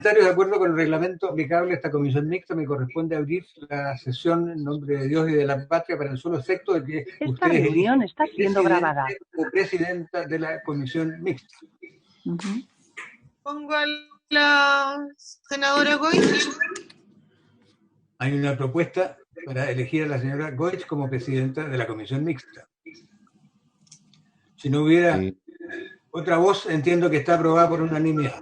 De acuerdo con el reglamento aplicable a esta comisión mixta, me corresponde abrir la sesión en nombre de Dios y de la patria para el solo efecto de que Esta ustedes reunión elijan está siendo presidente grabada. o presidenta de la comisión mixta. Pongo a la senadora Goich. Hay una propuesta para elegir a la señora Goich como presidenta de la comisión mixta. Si no hubiera otra voz, entiendo que está aprobada por unanimidad.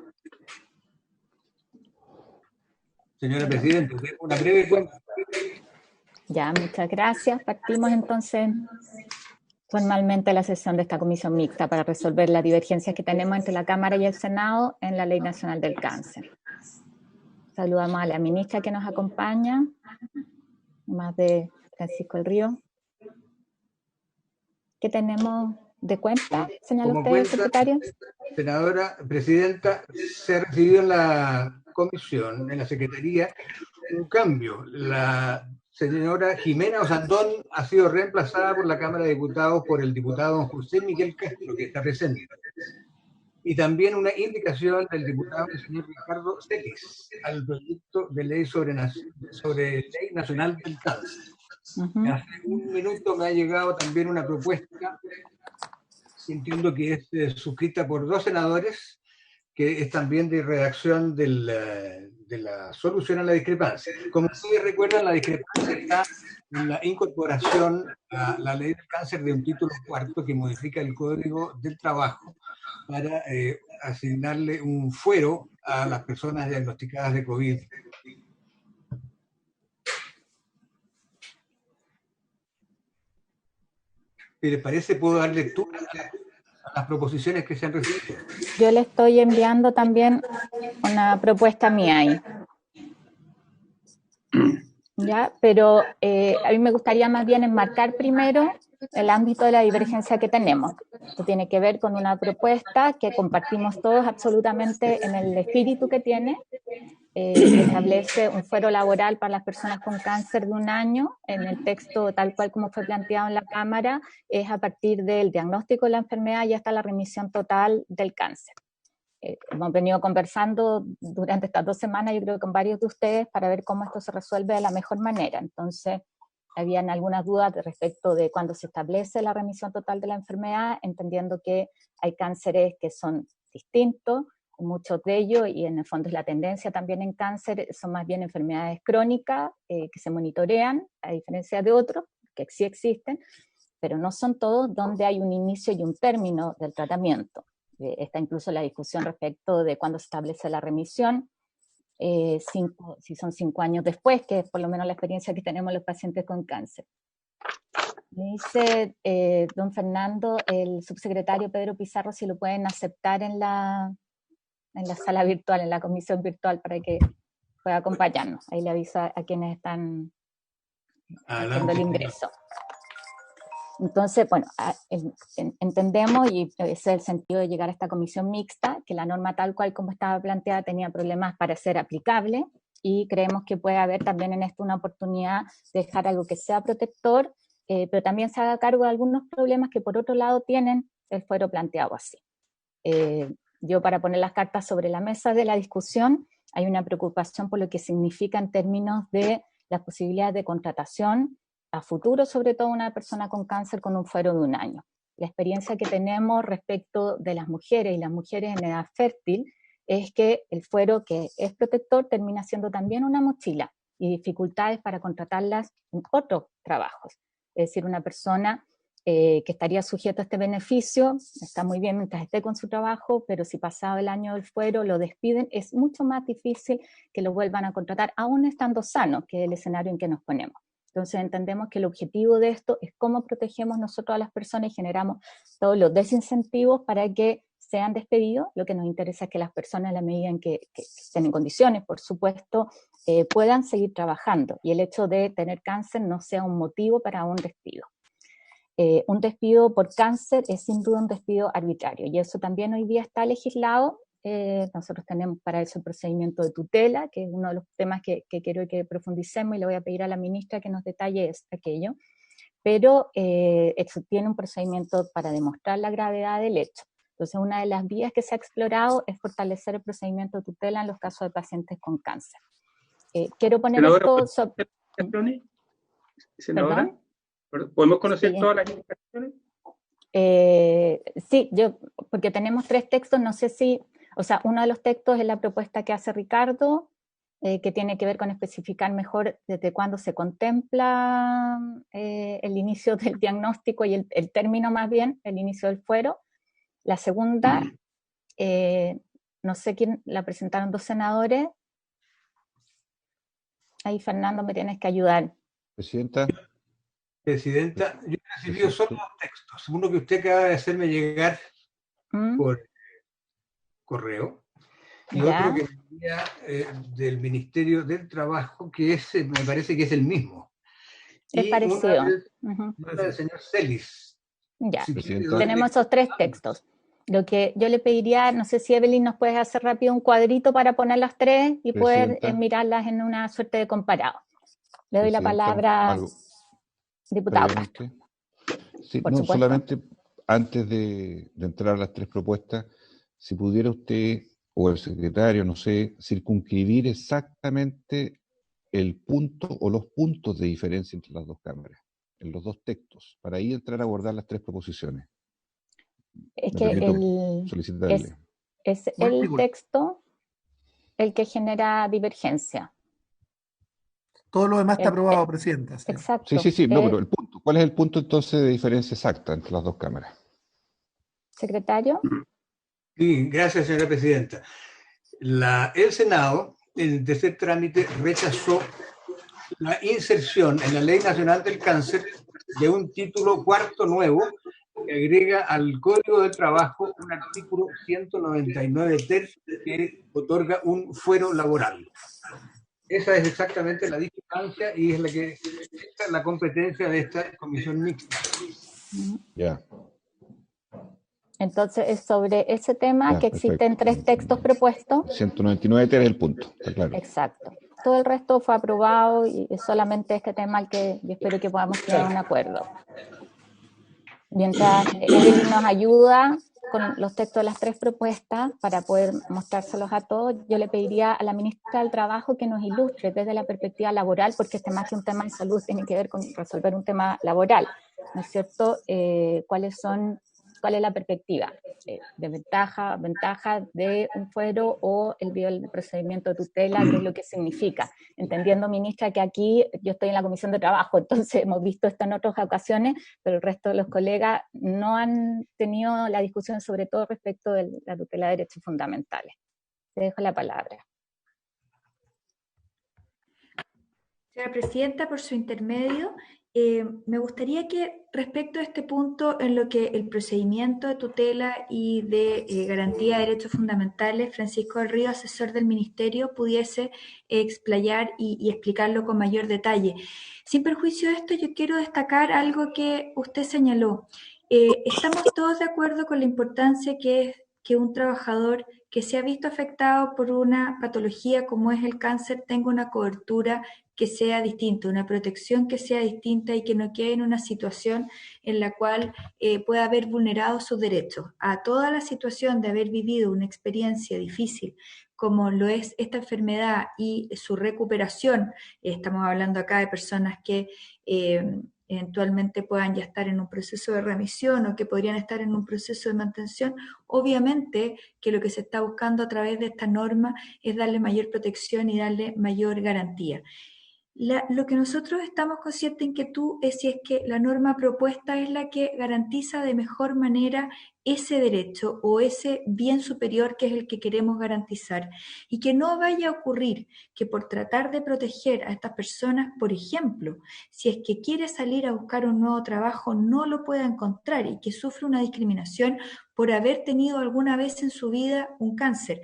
Señora Presidenta, una breve cuenta. Ya, muchas gracias. Partimos entonces formalmente la sesión de esta comisión mixta para resolver las divergencias que tenemos entre la Cámara y el Senado en la Ley Nacional del Cáncer. Saludamos a la ministra que nos acompaña, más de Francisco El Río. ¿Qué tenemos de cuenta? Señala usted, cuenta, secretario. Senadora Presidenta, se ha recibido en la comisión, en la Secretaría, un cambio. La señora Jimena Osandón ha sido reemplazada por la Cámara de Diputados por el diputado don José Miguel Castro, que está presente. Y también una indicación del diputado el señor Ricardo Celis al proyecto de ley sobre Ley Nacional del Cáncer. Hace un minuto me ha llegado también una propuesta, entiendo que es suscrita por 2 senadores, que es también de redacción de la solución a la discrepancia. Como ustedes recuerdan, la discrepancia está en la incorporación a la ley del cáncer de un título cuarto que modifica el Código del Trabajo para asignarle un fuero a las personas diagnosticadas de COVID. Si les parece, puedo dar lectura a las proposiciones que se han recibido. Yo le estoy enviando también una propuesta mía ahí. ¿Ya? Pero a mí me gustaría más bien enmarcar primero el ámbito de la divergencia que tenemos. Esto tiene que ver con una propuesta que compartimos todos absolutamente en el espíritu que tiene, que establece un fuero laboral para las personas con cáncer de 1 año. En el texto, tal cual como fue planteado en la Cámara, es a partir del diagnóstico de la enfermedad y hasta la remisión total del cáncer. Hemos venido conversando durante estas 2 semanas, yo creo que con varios de ustedes, para ver cómo esto se resuelve de la mejor manera. Entonces, habían algunas dudas respecto de cuándo se establece la remisión total de la enfermedad, entendiendo que hay cánceres que son distintos, muchos de ellos, y en el fondo es la tendencia también en cáncer, son más bien enfermedades crónicas que se monitorean, a diferencia de otros, que sí existen, pero no son todos donde hay un inicio y un término del tratamiento. Está incluso la discusión respecto de cuándo se establece la remisión, si son 5 años después, que es por lo menos la experiencia que tenemos los pacientes con cáncer. Me dice don Fernando, el subsecretario Pedro Pizarro, si lo pueden aceptar en la sala virtual, en la comisión virtual, para que pueda acompañarnos. Ahí le aviso a quienes están haciendo el ingreso. Entonces, bueno, entendemos, y ese es el sentido de llegar a esta comisión mixta, que la norma tal cual como estaba planteada tenía problemas para ser aplicable, y creemos que puede haber también en esto una oportunidad de dejar algo que sea protector, pero también se haga cargo de algunos problemas que por otro lado tienen el fuero planteado así. Yo, para poner las cartas sobre la mesa de la discusión, hay una preocupación por lo que significa en términos de las posibilidades de contratación a futuro, sobre todo una persona con cáncer con un fuero de 1 año. La experiencia que tenemos respecto de las mujeres y las mujeres en edad fértil es que el fuero que es protector termina siendo también una mochila y dificultades para contratarlas en otros trabajos. Es decir, una persona que estaría sujeto a este beneficio, está muy bien mientras esté con su trabajo, pero si pasado el año del fuero lo despiden, es mucho más difícil que lo vuelvan a contratar, aún estando sanos, que es el escenario en que nos ponemos. Entonces entendemos que el objetivo de esto es cómo protegemos nosotros a las personas y generamos todos los desincentivos para que sean despedidos. Lo que nos interesa es que las personas, en la medida en que estén en condiciones, por supuesto, puedan seguir trabajando, y el hecho de tener cáncer no sea un motivo para un despido. Un despido por cáncer es sin duda un despido arbitrario, y eso también hoy día está legislado. Nosotros tenemos para eso el procedimiento de tutela, que es uno de los temas que quiero que profundicemos, y le voy a pedir a la ministra que nos detalle aquello, pero eso tiene un procedimiento para demostrar la gravedad del hecho. Entonces, una de las vías que se ha explorado es fortalecer el procedimiento de tutela en los casos de pacientes con cáncer. Quiero poner Senadora, esto... Senadora, ¿podemos conocer Sí. todas las indicaciones? Sí, porque tenemos 3 textos, no sé si, o sea, uno de los textos es la propuesta que hace Ricardo, que tiene que ver con especificar mejor desde cuándo se contempla el inicio del diagnóstico y el término más bien, el inicio del fuero. La segunda, no sé quién, la presentaron 2 senadores. Ahí, Fernando, me tienes que ayudar. Presidenta, yo he recibido solo 2 textos. Uno que usted acaba de hacerme llegar por correo, y otro que venía del Ministerio del Trabajo, que me parece que es el mismo. Es parecido. Una del señor Celis. Ya, tenemos esos 3 textos. Lo que yo le pediría, no sé si Evelyn nos puede hacer rápido un cuadrito para poner las 3 y poder mirarlas en una suerte de comparado. Le doy la palabra, diputada. Sí, no, solamente antes de entrar a las 3 propuestas, si pudiera usted o el secretario, no sé, circunscribir exactamente el punto o los puntos de diferencia entre las 2 cámaras, en los 2 textos, para ahí entrar a abordar las 3 proposiciones. Es que es el texto el que genera divergencia. Todo lo demás está aprobado, Presidenta. Sí. Exacto. Sí, no, pero el punto. ¿Cuál es el punto entonces de diferencia exacta entre las 2 cámaras? Secretario. Sí, gracias, señora Presidenta. El Senado, en el tercer trámite, rechazó la inserción en la Ley Nacional del Cáncer de un título cuarto nuevo que agrega al Código del Trabajo un artículo 199 ter que otorga un fuero laboral. Esa es exactamente la discrepancia y es la competencia de esta comisión mixta. Ya. Entonces es sobre ese tema que existen 3 textos propuestos. 199 ter es el punto, está claro. Exacto. Todo el resto fue aprobado y es solamente este tema al que yo espero que podamos llegar a un acuerdo. Mientras Evelyn nos ayuda con los textos de las 3 propuestas para poder mostrárselos a todos, yo le pediría a la ministra del Trabajo que nos ilustre desde la perspectiva laboral, porque este más que un tema de salud tiene que ver con resolver un tema laboral, ¿no es cierto? ¿Cuál es la perspectiva de ventaja de un fuero o el procedimiento de tutela? ¿Qué es lo que significa? Entendiendo, ministra, que aquí yo estoy en la Comisión de Trabajo, entonces hemos visto esto en otras ocasiones, pero el resto de los colegas no han tenido la discusión, sobre todo respecto de la tutela de derechos fundamentales. Te dejo la palabra. Señora Presidenta, por su intermedio, me gustaría que respecto a este punto en lo que el procedimiento de tutela y de garantía de derechos fundamentales, Francisco del Río, asesor del Ministerio, pudiese explayar y explicarlo con mayor detalle. Sin perjuicio de esto, yo quiero destacar algo que usted señaló. Estamos todos de acuerdo con la importancia que es que un trabajador que se ha visto afectado por una patología como es el cáncer tenga una cobertura que sea distinta, una protección que sea distinta y que no quede en una situación en la cual pueda haber vulnerado sus derechos. A toda la situación de haber vivido una experiencia difícil como lo es esta enfermedad y su recuperación, estamos hablando acá de personas que eventualmente puedan ya estar en un proceso de remisión o que podrían estar en un proceso de mantención, obviamente que lo que se está buscando a través de esta norma es darle mayor protección y darle mayor garantía. Lo que nosotros estamos con cierta inquietud es si es que la norma propuesta es la que garantiza de mejor manera ese derecho o ese bien superior que es el que queremos garantizar y que no vaya a ocurrir que por tratar de proteger a estas personas, por ejemplo, si es que quiere salir a buscar un nuevo trabajo no lo pueda encontrar y que sufre una discriminación por haber tenido alguna vez en su vida un cáncer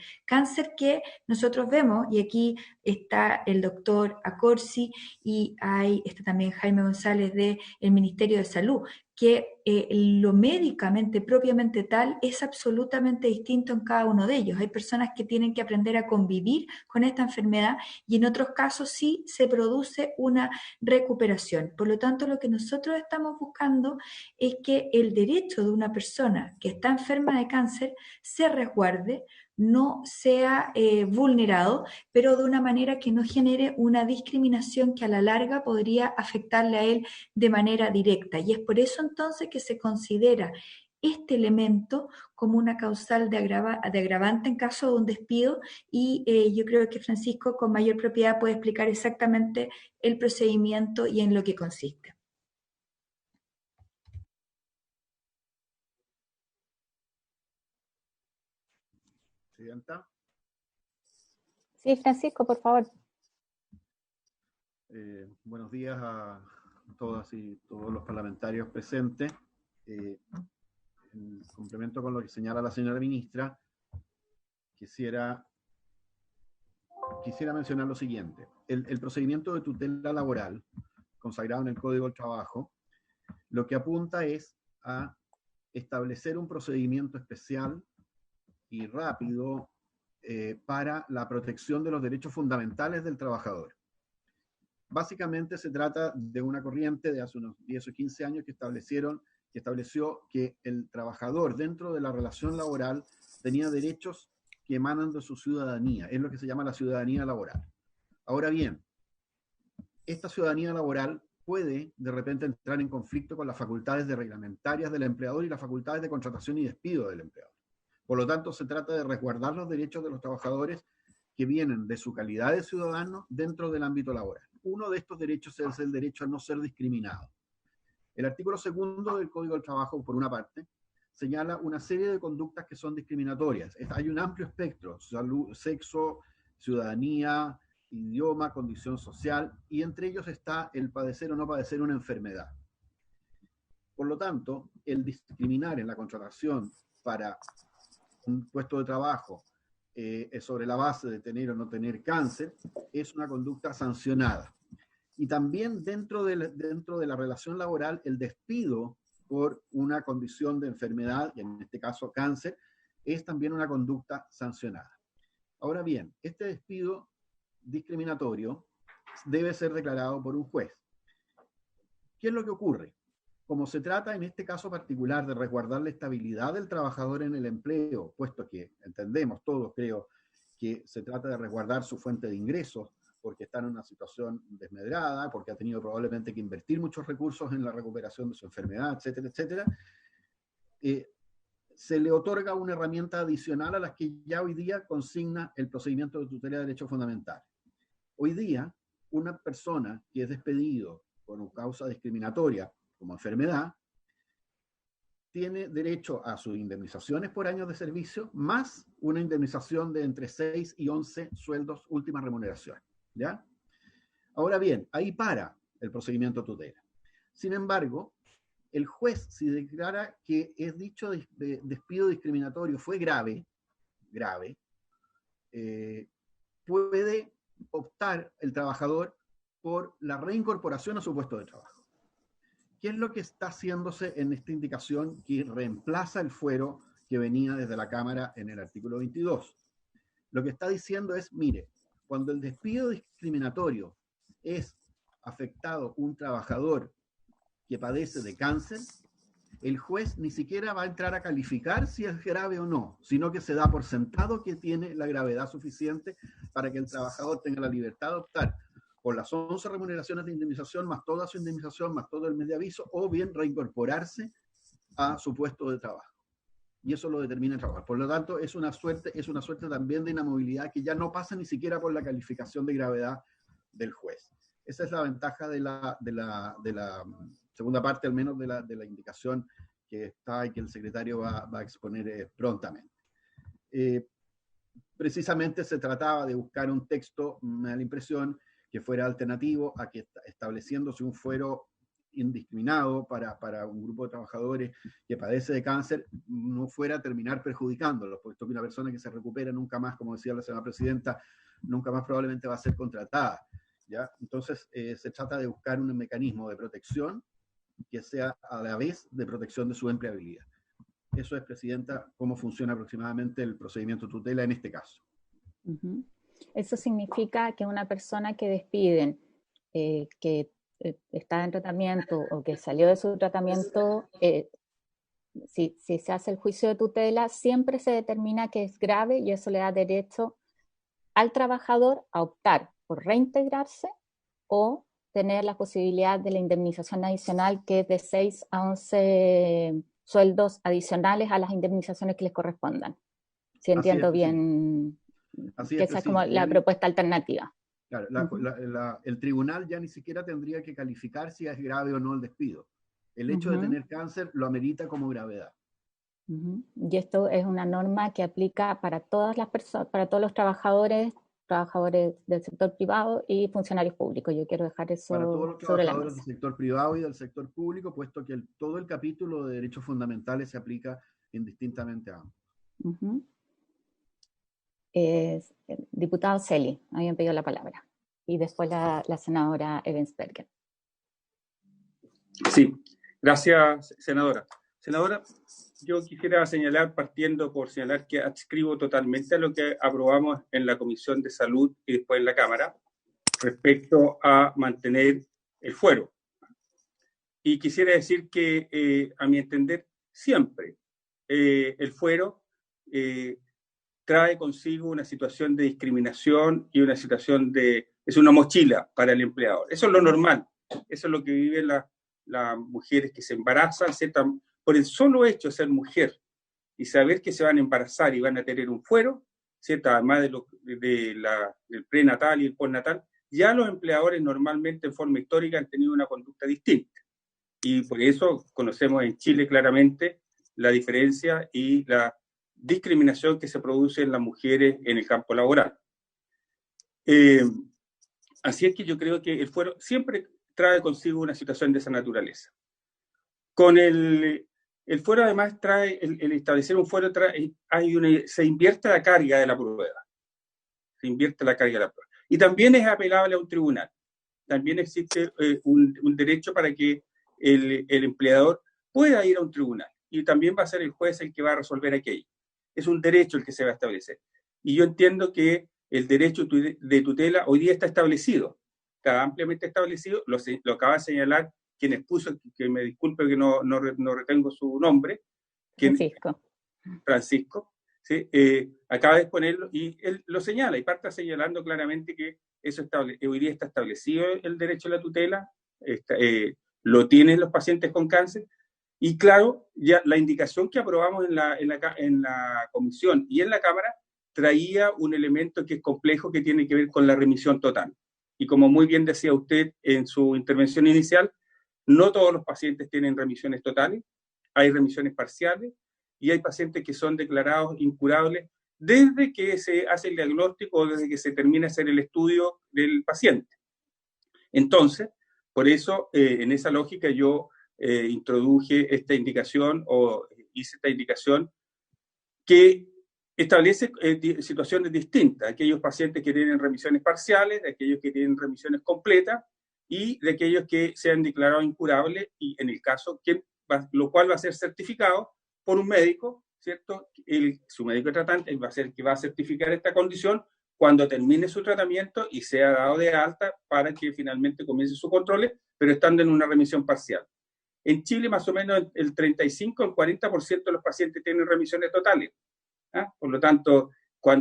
que nosotros vemos, y aquí está el doctor Acorsi y está también Jaime González del Ministerio de Salud, que lo médicamente propiamente tal es absolutamente distinto en cada uno de ellos. Hay personas que tienen que aprender a convivir con esta enfermedad y en otros casos sí se produce una recuperación. Por lo tanto, lo que nosotros estamos buscando es que el derecho de una persona que está enferma de cáncer se resguarde, no sea vulnerado, pero de una manera que no genere una discriminación que a la larga podría afectarle a él de manera directa. Y es por eso entonces que se considera este elemento como una causal de agravante en caso de un despido y yo creo que Francisco con mayor propiedad puede explicar exactamente el procedimiento y en lo que consiste. Presidenta. Sí, Francisco, por favor. Buenos días a todas y todos los parlamentarios presentes. En complemento con lo que señala la señora ministra, quisiera mencionar lo siguiente. El procedimiento de tutela laboral, consagrado en el Código del Trabajo, lo que apunta es a establecer un procedimiento especial y rápido para la protección de los derechos fundamentales del trabajador. Básicamente se trata de una corriente de hace unos 10 o 15 años que estableció que el trabajador dentro de la relación laboral tenía derechos que emanan de su ciudadanía, es lo que se llama la ciudadanía laboral. Ahora bien, esta ciudadanía laboral puede de repente entrar en conflicto con las facultades reglamentarias del empleador y las facultades de contratación y despido del empleador. Por lo tanto, se trata de resguardar los derechos de los trabajadores que vienen de su calidad de ciudadanos dentro del ámbito laboral. Uno de estos derechos es el derecho a no ser discriminado. El artículo 2 del Código del Trabajo, por una parte, señala una serie de conductas que son discriminatorias. Hay un amplio espectro: salud, sexo, ciudadanía, idioma, condición social, y entre ellos está el padecer o no padecer una enfermedad. Por lo tanto, el discriminar en la contratación para un puesto de trabajo sobre la base de tener o no tener cáncer es una conducta sancionada. Y también dentro de la relación laboral, el despido por una condición de enfermedad, y en este caso cáncer, es también una conducta sancionada. Ahora bien, este despido discriminatorio debe ser declarado por un juez. ¿Qué es lo que ocurre? Como se trata en este caso particular de resguardar la estabilidad del trabajador en el empleo, puesto que entendemos todos, creo, que se trata de resguardar su fuente de ingresos, porque está en una situación desmedrada, porque ha tenido probablemente que invertir muchos recursos en la recuperación de su enfermedad, etcétera, etcétera, se le otorga una herramienta adicional a las que ya hoy día consigna el procedimiento de tutela de derechos fundamentales. Hoy día, una persona que es despedido por una causa discriminatoria, como enfermedad, tiene derecho a sus indemnizaciones por años de servicio, más una indemnización de entre 6 y 11 sueldos última remuneración, ¿ya? Ahora bien, ahí para el procedimiento de tutela. Sin embargo, el juez, si declara que es dicho despido discriminatorio fue grave, puede optar el trabajador por la reincorporación a su puesto de trabajo. ¿Qué es lo que está haciéndose en esta indicación que reemplaza el fuero que venía desde la Cámara en el artículo 22? Lo que está diciendo es, mire, cuando el despido discriminatorio es afectado un trabajador que padece de cáncer, el juez ni siquiera va a entrar a calificar si es grave o no, sino que se da por sentado que tiene la gravedad suficiente para que el trabajador tenga la libertad de optar por las 11 remuneraciones de indemnización, más toda su indemnización, más todo el mes de aviso, o bien reincorporarse a su puesto de trabajo. Y eso lo determina el trabajador. Por lo tanto, es una suerte también de inamovilidad que ya no pasa ni siquiera por la calificación de gravedad del juez. Esa es la ventaja de la segunda parte, al menos, de la indicación que está y que el secretario va a exponer prontamente. Precisamente se trataba de buscar un texto, me da la impresión, que fuera alternativo a que estableciéndose un fuero indiscriminado para un grupo de trabajadores que padece de cáncer, no fuera a terminar perjudicándolos, puesto que una persona que se recupera nunca más, como decía la señora presidenta, nunca más probablemente va a ser contratada, ¿ya? Entonces, se trata de buscar un mecanismo de protección que sea a la vez de protección de su empleabilidad. Eso es, Presidenta, cómo funciona aproximadamente el procedimiento de tutela en este caso. Eso significa que una persona que despiden, que está en tratamiento o que salió de su tratamiento, si se hace el juicio de tutela, siempre se determina que es grave y eso le da derecho al trabajador a optar por reintegrarse o tener la posibilidad de la indemnización adicional, que es de 6 a 11 sueldos adicionales a las indemnizaciones que les correspondan. Si entiendo bien, que esa es como la propuesta alternativa. Claro, el tribunal ya ni siquiera tendría que calificar si es grave o no el despido. El hecho de tener cáncer lo amerita como gravedad. Y esto es una norma que aplica para todas las personas, para todos los trabajadores del sector privado y funcionarios públicos. Yo quiero dejar eso para todos los sobre la trabajadores mesa. del sector privado y del sector público, puesto que todo el capítulo de derechos fundamentales se aplica indistintamente a ambos. Diputado Celi, habían pedido la palabra. Y después la senadora Ebensberger. Sí, gracias, senadora. Senadora, yo quisiera partiendo por señalar que adscribo totalmente a lo que aprobamos en la Comisión de Salud y después en la Cámara respecto a mantener el fuero. Y quisiera decir que, a mi entender, siempre el fuero trae consigo una situación de discriminación y una situación es una mochila para el empleador. Eso es lo normal, eso es lo que viven las mujeres que se embarazan, por el solo hecho de ser mujer y saber que se van a embarazar y van a tener un fuero, ¿cierto? Además del prenatal y el postnatal, ya los empleadores normalmente en forma histórica han tenido una conducta distinta. Y por eso conocemos en Chile claramente la diferencia y la discriminación que se produce en las mujeres en el campo laboral. Así es que yo creo que el fuero siempre trae consigo una situación de esa naturaleza. Con el fuero además trae, el establecer un fuero, se invierte la carga de la prueba. Se invierte la carga de la prueba. Y también es apelable a un tribunal. También existe un derecho para que el empleador pueda ir a un tribunal. Y también va a ser el juez el que va a resolver aquello. Es un derecho el que se va a establecer. Y yo entiendo que el derecho de tutela hoy día está establecido. Está ampliamente establecido. Lo acaba de señalar quien expuso, que me disculpe que no retengo su nombre. Francisco. ¿Sí? Acaba de exponerlo y él lo señala y parte señalando claramente que eso hoy día está establecido el derecho a la tutela, lo tienen los pacientes con cáncer. Y claro, ya la indicación que aprobamos en la comisión y en la Cámara traía un elemento que es complejo, que tiene que ver con la remisión total. Y como muy bien decía usted en su intervención inicial, no todos los pacientes tienen remisiones totales, hay remisiones parciales y hay pacientes que son declarados incurables desde que se hace el diagnóstico o desde que se termina de hacer el estudio del paciente. Entonces, por eso, en esa lógica yo introduje esta indicación o hice esta indicación que establece situaciones distintas, aquellos pacientes que tienen remisiones parciales, de aquellos que tienen remisiones completas y de aquellos que sean declarados incurables y en el caso lo cual va a ser certificado por un médico, ¿cierto? Su médico tratante va a ser el que va a certificar esta condición cuando termine su tratamiento y sea dado de alta para que finalmente comience su control, pero estando en una remisión parcial. En Chile, más o menos, el 35 al 40% de los pacientes tienen remisiones totales. ¿Ah? Por lo tanto,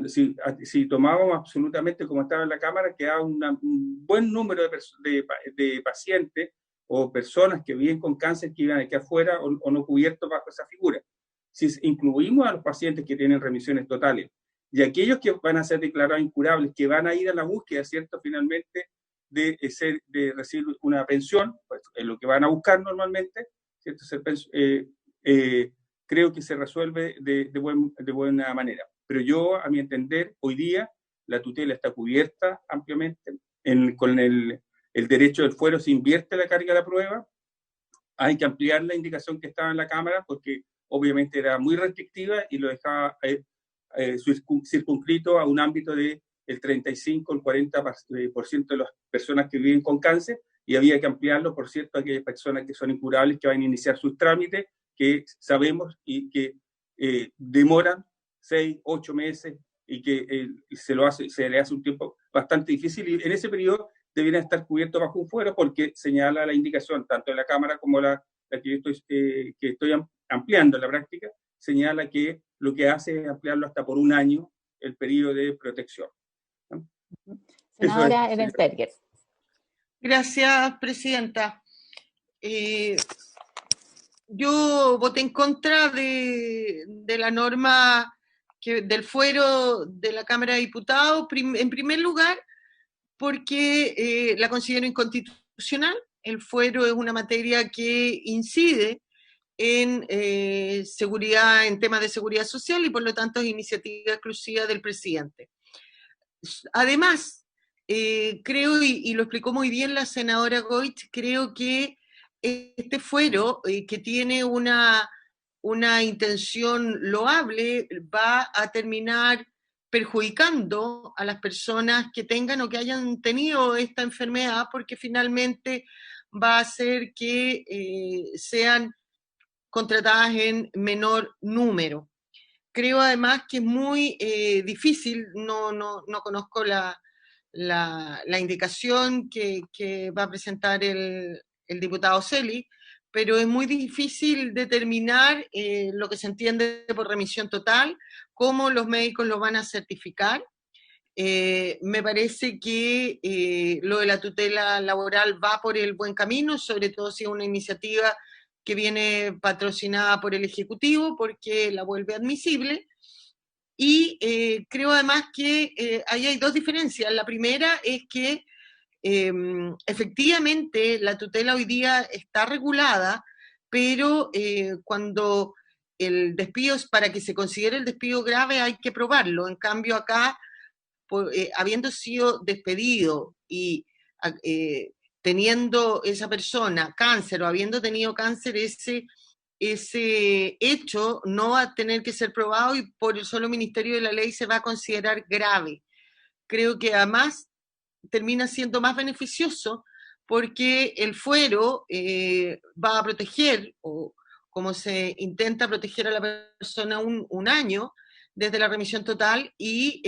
si tomábamos absolutamente como estaba en la Cámara, quedaba un buen número de pacientes o personas que viven con cáncer que iban aquí afuera o no cubiertos bajo esa figura. Si incluimos a los pacientes que tienen remisiones totales y aquellos que van a ser declarados incurables, que van a ir a la búsqueda, ¿cierto?, finalmente de recibir una pensión, pues, es lo que van a buscar normalmente, ¿cierto? Creo que se resuelve de buena manera. Pero yo, a mi entender, hoy día la tutela está cubierta ampliamente, con el derecho del fuero se invierte la carga de la prueba, hay que ampliar la indicación que estaba en la Cámara porque obviamente era muy restrictiva y lo dejaba circunscrito a un ámbito del 35 al 40% de las personas que viven con cáncer y había que ampliarlo, por cierto, a aquellas personas que son incurables, que van a iniciar sus trámites, que sabemos y que demoran 6, 8 meses y que se le hace un tiempo bastante difícil, y en ese periodo deberían estar cubiertos bajo un fuero, porque señala la indicación, tanto de la Cámara como la que yo estoy ampliando en la práctica, señala que lo que hace es ampliarlo hasta por un año el periodo de protección. Senadora Ebensberger. Gracias, presidenta. Yo voté en contra de la norma del fuero de la Cámara de Diputados, en primer lugar, porque la considero inconstitucional. El fuero es una materia que incide en seguridad, en temas de seguridad social, y por lo tanto es iniciativa exclusiva del presidente. Además, creo, y lo explicó muy bien la senadora Goich, creo que este fuero, que tiene una intención loable, va a terminar perjudicando a las personas que tengan o que hayan tenido esta enfermedad, porque finalmente va a hacer que sean contratadas en menor número. Creo además que es muy difícil, no conozco la indicación que va a presentar el diputado Celi, pero es muy difícil determinar lo que se entiende por remisión total, cómo los médicos lo van a certificar. Me parece que lo de la tutela laboral va por el buen camino, sobre todo si es una iniciativa que viene patrocinada por el Ejecutivo, porque la vuelve admisible. Y creo además que ahí hay dos diferencias. La primera es que efectivamente la tutela hoy día está regulada, pero cuando el despido, para que se considere el despido grave, hay que probarlo. En cambio acá, habiendo sido despedido y teniendo esa persona cáncer o habiendo tenido cáncer, ese hecho no va a tener que ser probado y por el solo Ministerio de la Ley se va a considerar grave. Creo que además termina siendo más beneficioso porque el fuero va a proteger, o como se intenta proteger a la persona un año desde la remisión total, y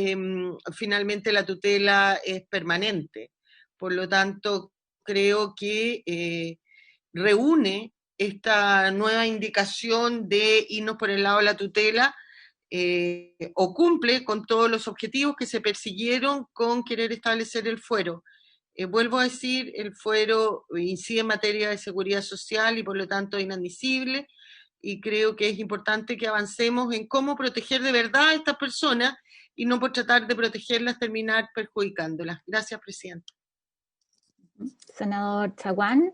finalmente la tutela es permanente. Por lo tanto, creo que reúne esta nueva indicación de irnos por el lado de la tutela, o cumple con todos los objetivos que se persiguieron con querer establecer el fuero. Vuelvo a decir, el fuero incide en materia de seguridad social y por lo tanto es inadmisible, y creo que es importante que avancemos en cómo proteger de verdad a estas personas y no por tratar de protegerlas terminar perjudicándolas. Gracias, presidenta. Senador Chaguán.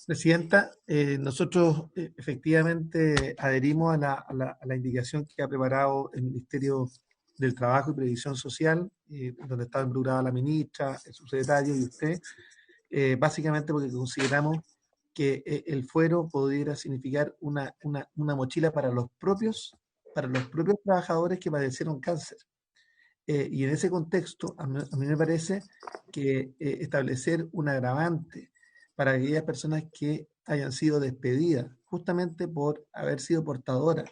Presidenta, nosotros efectivamente adherimos a la indicación que ha preparado el Ministerio del Trabajo y Previsión Social, donde está involucrada la ministra, el subsecretario y usted, básicamente porque consideramos que el fuero pudiera significar una mochila para los propios trabajadores que padecieron cáncer. Y en ese contexto, a mí me parece que establecer un agravante para aquellas personas que hayan sido despedidas justamente por haber sido portadoras,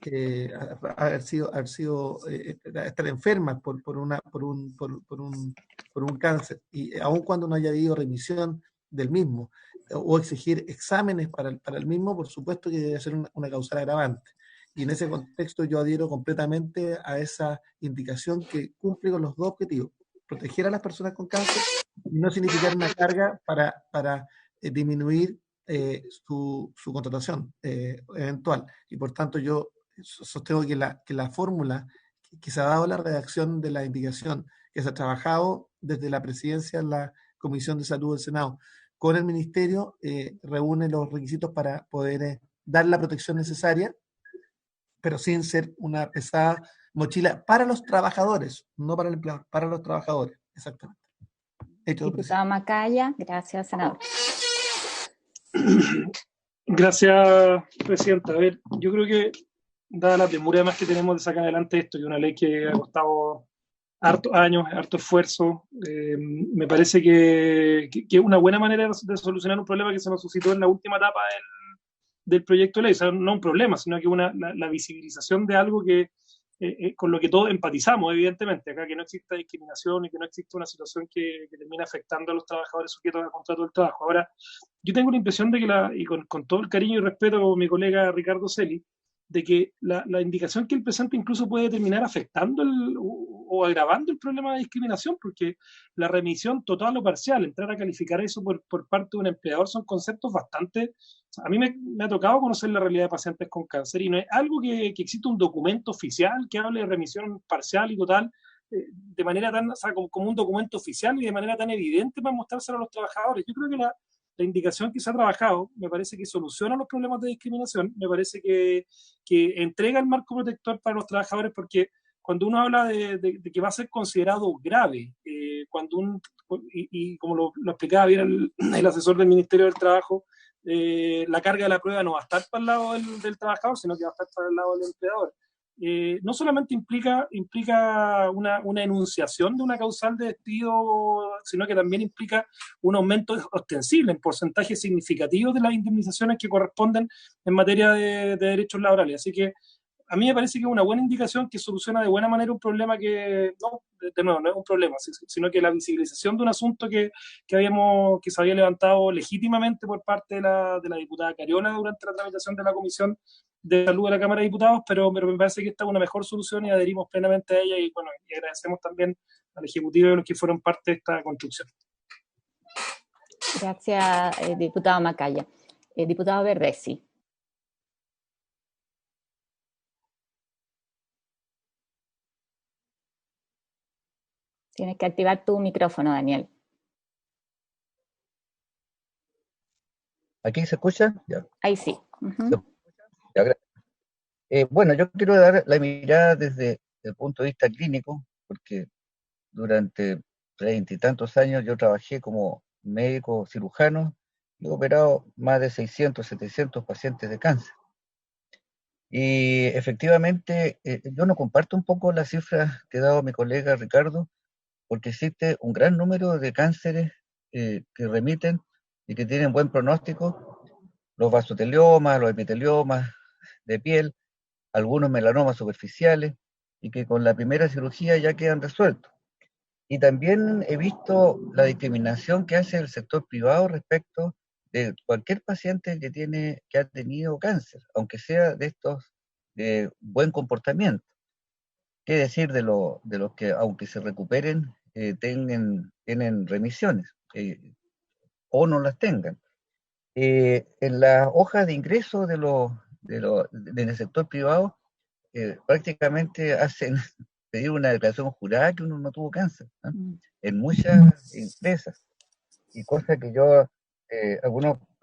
estar enfermas por un cáncer, y aun cuando no haya habido remisión del mismo, o exigir exámenes para el mismo, por supuesto que debe ser una causal agravante. Y en ese contexto yo adhiero completamente a esa indicación que cumple con los dos objetivos: proteger a las personas con cáncer y no significar una carga para disminuir su contratación eventual. Y por tanto yo sostengo que la fórmula que se ha dado la redacción de la indicación, que se ha trabajado desde la presidencia de la Comisión de Salud del Senado con el Ministerio, reúne los requisitos para poder dar la protección necesaria, pero sin ser una pesada mochila para los trabajadores, no para el empleador, para los trabajadores, exactamente. Diputado Macaya, gracias, senador. Gracias, presidenta. A ver, yo creo que, dada la premura además que tenemos de sacar adelante esto, y una ley que ha costado hartos años, harto esfuerzo. Me parece que es una buena manera de solucionar un problema que se nos suscitó en la última etapa del proyecto de ley. O sea, no un problema, sino que la visibilización de algo que con lo que todos empatizamos, evidentemente, acá que no exista discriminación y que no exista una situación que termine afectando a los trabajadores sujetos al contrato del trabajo. Ahora, yo tengo la impresión de que, y con todo el cariño y respeto con mi colega Ricardo Celi, de que la indicación que él presenta incluso puede terminar afectando o agravando el problema de discriminación, porque la remisión total o parcial, entrar a calificar eso por parte de un empleador, son conceptos bastante... A mí me ha tocado conocer la realidad de pacientes con cáncer y no es algo que exista un documento oficial que hable de remisión parcial y total, de manera tan, o sea, como un documento oficial y de manera tan evidente para mostrárselo a los trabajadores. Yo creo que la indicación que se ha trabajado me parece que soluciona los problemas de discriminación, me parece que entrega el marco protector para los trabajadores, porque cuando uno habla de que va a ser considerado grave, y como lo explicaba bien el asesor del Ministerio del Trabajo, la carga de la prueba no va a estar para el lado del trabajador, sino que va a estar para el lado del empleador. No solamente implica una enunciación de una causal de despido, sino que también implica un aumento ostensible en porcentajes significativos de las indemnizaciones que corresponden en materia de derechos laborales. Así que a mí me parece que es una buena indicación que soluciona de buena manera un problema que, no, de nuevo, no es un problema, sino que la visibilización de un asunto que se había levantado legítimamente por parte de la diputada Cariola durante la tramitación de la Comisión de Salud de la Cámara de Diputados, pero me parece que esta es una mejor solución y adherimos plenamente a ella y, bueno, y agradecemos también al Ejecutivo y a los que fueron parte de esta construcción. Gracias, diputado Macaya. Diputado Verresi. Tienes que activar tu micrófono, Daniel. ¿Aquí se escucha? Ya. Ahí sí. Bueno, yo quiero dar la mirada desde el punto de vista clínico, porque durante 30 y tantos años yo trabajé como médico cirujano y he operado más de 600, 700 pacientes de cáncer. Y efectivamente, yo no comparto un poco las cifras que ha dado mi colega Ricardo, porque existe un gran número de cánceres que remiten y que tienen buen pronóstico, los vasoteliomas, los epiteliomas de piel, algunos melanomas superficiales, y que con la primera cirugía ya quedan resueltos. Y también he visto la discriminación que hace el sector privado respecto de cualquier paciente que ha tenido cáncer, aunque sea de estos de buen comportamiento. ¿Qué decir de los que, aunque se recuperen, tienen remisiones o no las tengan? En las hojas de ingreso del sector privado, prácticamente hacen pedir una declaración jurada que uno no tuvo cáncer, ¿no? En muchas empresas. Y cosa que yo,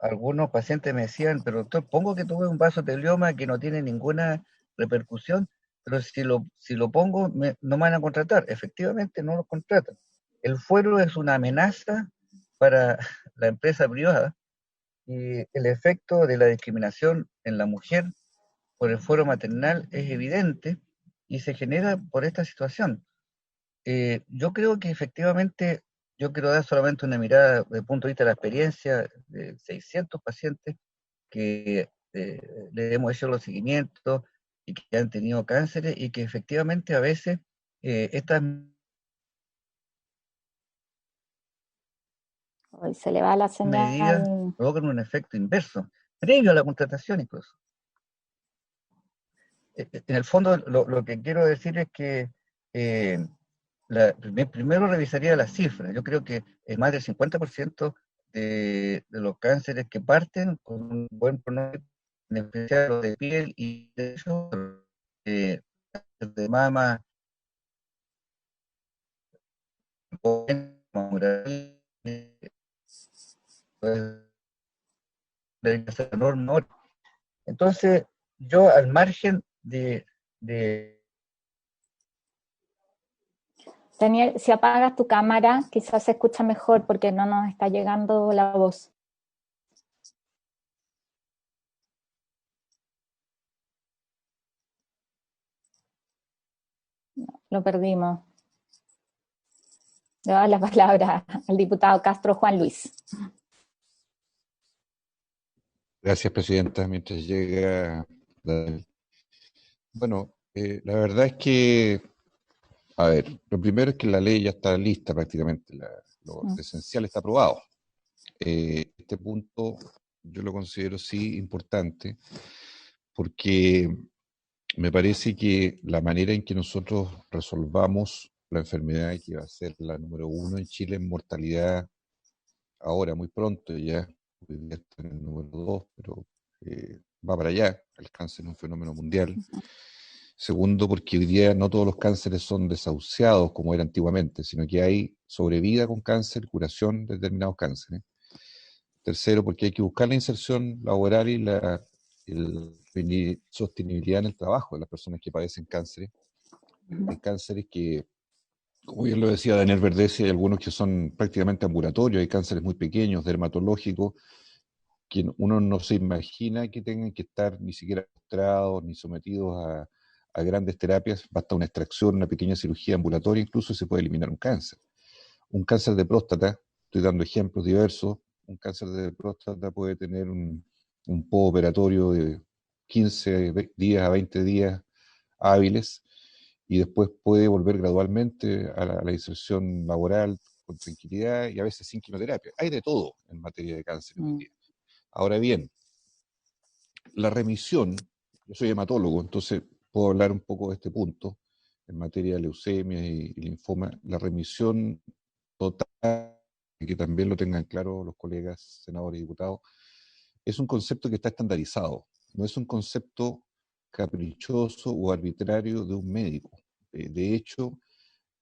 algunos pacientes me decían, pero doctor, pongo que tuve un vasotelioma que no tiene ninguna repercusión, pero si lo pongo, no me van a contratar. Efectivamente, no lo contratan. El fuero es una amenaza para la empresa privada y el efecto de la discriminación en la mujer por el fuero maternal es evidente y se genera por esta situación. Yo creo que efectivamente, yo quiero dar solamente una mirada desde el punto de vista de la experiencia de 600 pacientes que le hemos hecho los seguimientos y que han tenido cánceres y que efectivamente a veces estas Hoy se le va la señal. medidas provocan un efecto inverso, previo a la contratación incluso. En el fondo, lo que quiero decir es que primero revisaría las cifras. Yo creo que es más del 50% de los cánceres que parten con un buen pronóstico, en especial los de piel y de hecho, de mama, entonces yo al margen de Daniel, si apagas tu cámara, quizás se escucha mejor porque no nos está llegando la voz. No, lo perdimos. Le doy la palabra al diputado Castro Juan Luis. Gracias, presidenta. Mientras llega... Bueno, la verdad es que, a ver, lo primero es que la ley ya está lista prácticamente, lo esencial está aprobado. Este punto yo lo considero sí importante porque me parece que la manera en que nosotros resolvamos la enfermedad, que va a ser la número 1 en Chile en mortalidad, ahora muy pronto ya, hoy día está en el número 2, pero va para allá, el cáncer es un fenómeno mundial. Segundo, porque hoy día no todos los cánceres son desahuciados como era antiguamente, sino que hay sobrevida con cáncer, curación de determinados cánceres. Tercero, porque hay que buscar la inserción laboral y la sostenibilidad en el trabajo de las personas que padecen cánceres. Hay cánceres que, como bien lo decía Daniel Verdesi, hay algunos que son prácticamente ambulatorios, hay cánceres muy pequeños, dermatológicos, que uno no se imagina que tengan que estar ni siquiera postrados ni sometidos a grandes terapias, basta una extracción, una pequeña cirugía ambulatoria, incluso se puede eliminar un cáncer. Un cáncer de próstata, estoy dando ejemplos diversos, un cáncer de próstata puede tener un postoperatorio de 15 días a 20 días hábiles y después puede volver gradualmente a la inserción laboral con tranquilidad y a veces sin quimioterapia. Hay de todo en materia de cáncer hoy día. Ahora bien, la remisión, yo soy hematólogo, entonces puedo hablar un poco de este punto en materia de leucemia y linfoma. La remisión total, que también lo tengan claro los colegas senadores y diputados, es un concepto que está estandarizado, no es un concepto caprichoso o arbitrario de un médico. De hecho,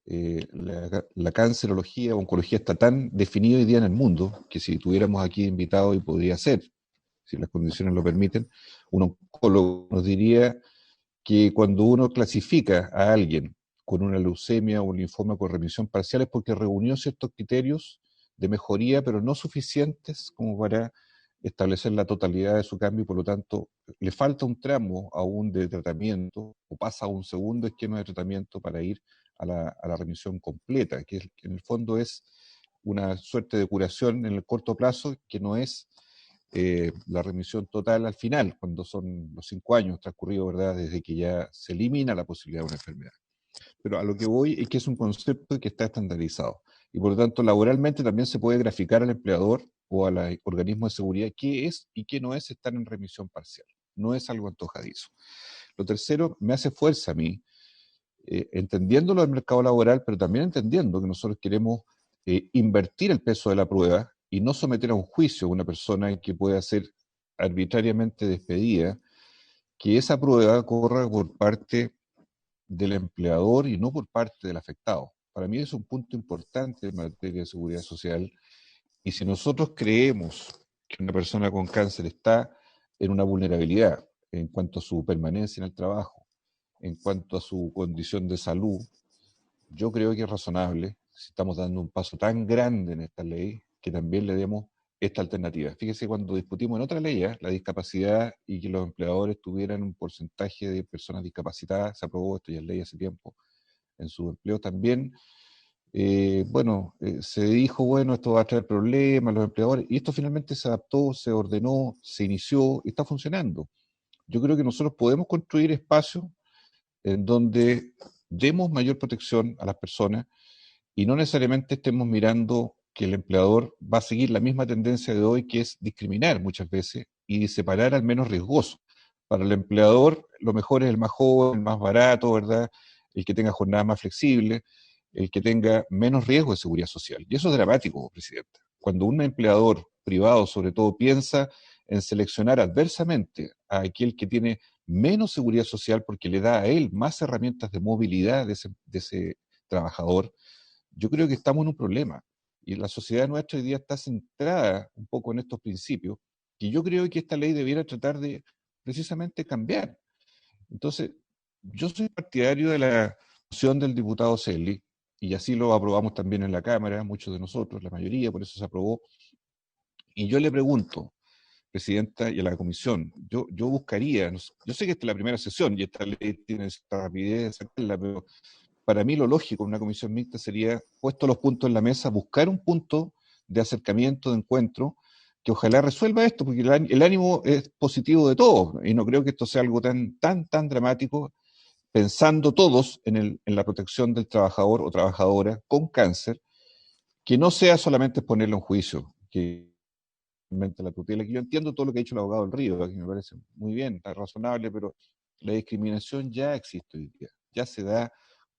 la cancerología o oncología está tan definida hoy día en el mundo que si tuviéramos aquí invitados, y podría ser, si las condiciones lo permiten, un oncólogo nos diría que cuando uno clasifica a alguien con una leucemia o un linfoma con remisión parcial es porque reunió ciertos criterios de mejoría, pero no suficientes como para establecer la totalidad de su cambio y por lo tanto le falta un tramo aún de tratamiento o pasa a un segundo esquema de tratamiento para ir a la remisión completa, que en el fondo es una suerte de curación en el corto plazo que no es la remisión total al final, cuando son los 5 años transcurridos, ¿verdad?, desde que ya se elimina la posibilidad de una enfermedad. Pero a lo que voy es que es un concepto que está estandarizado y por lo tanto laboralmente también se puede graficar al empleador o al organismo de seguridad qué es y qué no es estar en remisión parcial. No es algo antojadizo. Lo tercero, me hace fuerza a mí, entendiéndolo del mercado laboral, pero también entendiendo que nosotros queremos invertir el peso de la prueba y no someter a un juicio a una persona que pueda ser arbitrariamente despedida, que esa prueba corra por parte del empleador y no por parte del afectado. Para mí es un punto importante en materia de seguridad social y si nosotros creemos que una persona con cáncer está en una vulnerabilidad en cuanto a su permanencia en el trabajo, en cuanto a su condición de salud, yo creo que es razonable, si estamos dando un paso tan grande en esta ley, que también le demos esta alternativa. Fíjese, cuando discutimos en otra ley, la discapacidad y que los empleadores tuvieran un porcentaje de personas discapacitadas, se aprobó, esto ya es ley hace tiempo, en su empleo también, se dijo, bueno, esto va a traer problemas a los empleadores, y esto finalmente se adaptó, se ordenó, se inició y está funcionando. Yo creo que nosotros podemos construir espacios en donde demos mayor protección a las personas y no necesariamente estemos mirando que el empleador va a seguir la misma tendencia de hoy, que es discriminar muchas veces y separar al menos riesgoso. Para el empleador, lo mejor es el más joven, el más barato, ¿verdad? El que tenga jornadas más flexibles, el que tenga menos riesgo de seguridad social. Y eso es dramático, Presidenta. Cuando un empleador privado, sobre todo, piensa en seleccionar adversamente a aquel que tiene menos seguridad social porque le da a él más herramientas de movilidad de ese trabajador, yo creo que estamos en un problema. Y la sociedad nuestra hoy día está centrada un poco en estos principios, que yo creo que esta ley debiera tratar de precisamente cambiar. Entonces, yo soy partidario de la moción del diputado Selly, y así lo aprobamos también en la Cámara, muchos de nosotros, la mayoría, por eso se aprobó. Y yo le pregunto, Presidenta, y a la Comisión, yo buscaría, yo sé que esta es la primera sesión y esta ley tiene esta rapidez de sacarla, pero para mí lo lógico en una comisión mixta sería, puestos los puntos en la mesa, buscar un punto de acercamiento, de encuentro, que ojalá resuelva esto, porque el ánimo es positivo de todos, y no creo que esto sea algo tan dramático, pensando todos en la protección del trabajador o trabajadora con cáncer, que no sea solamente ponerlo en juicio, que la tutela, que yo entiendo todo lo que ha dicho el abogado del Río, que me parece muy bien, está razonable, pero la discriminación ya existe hoy día, ya se da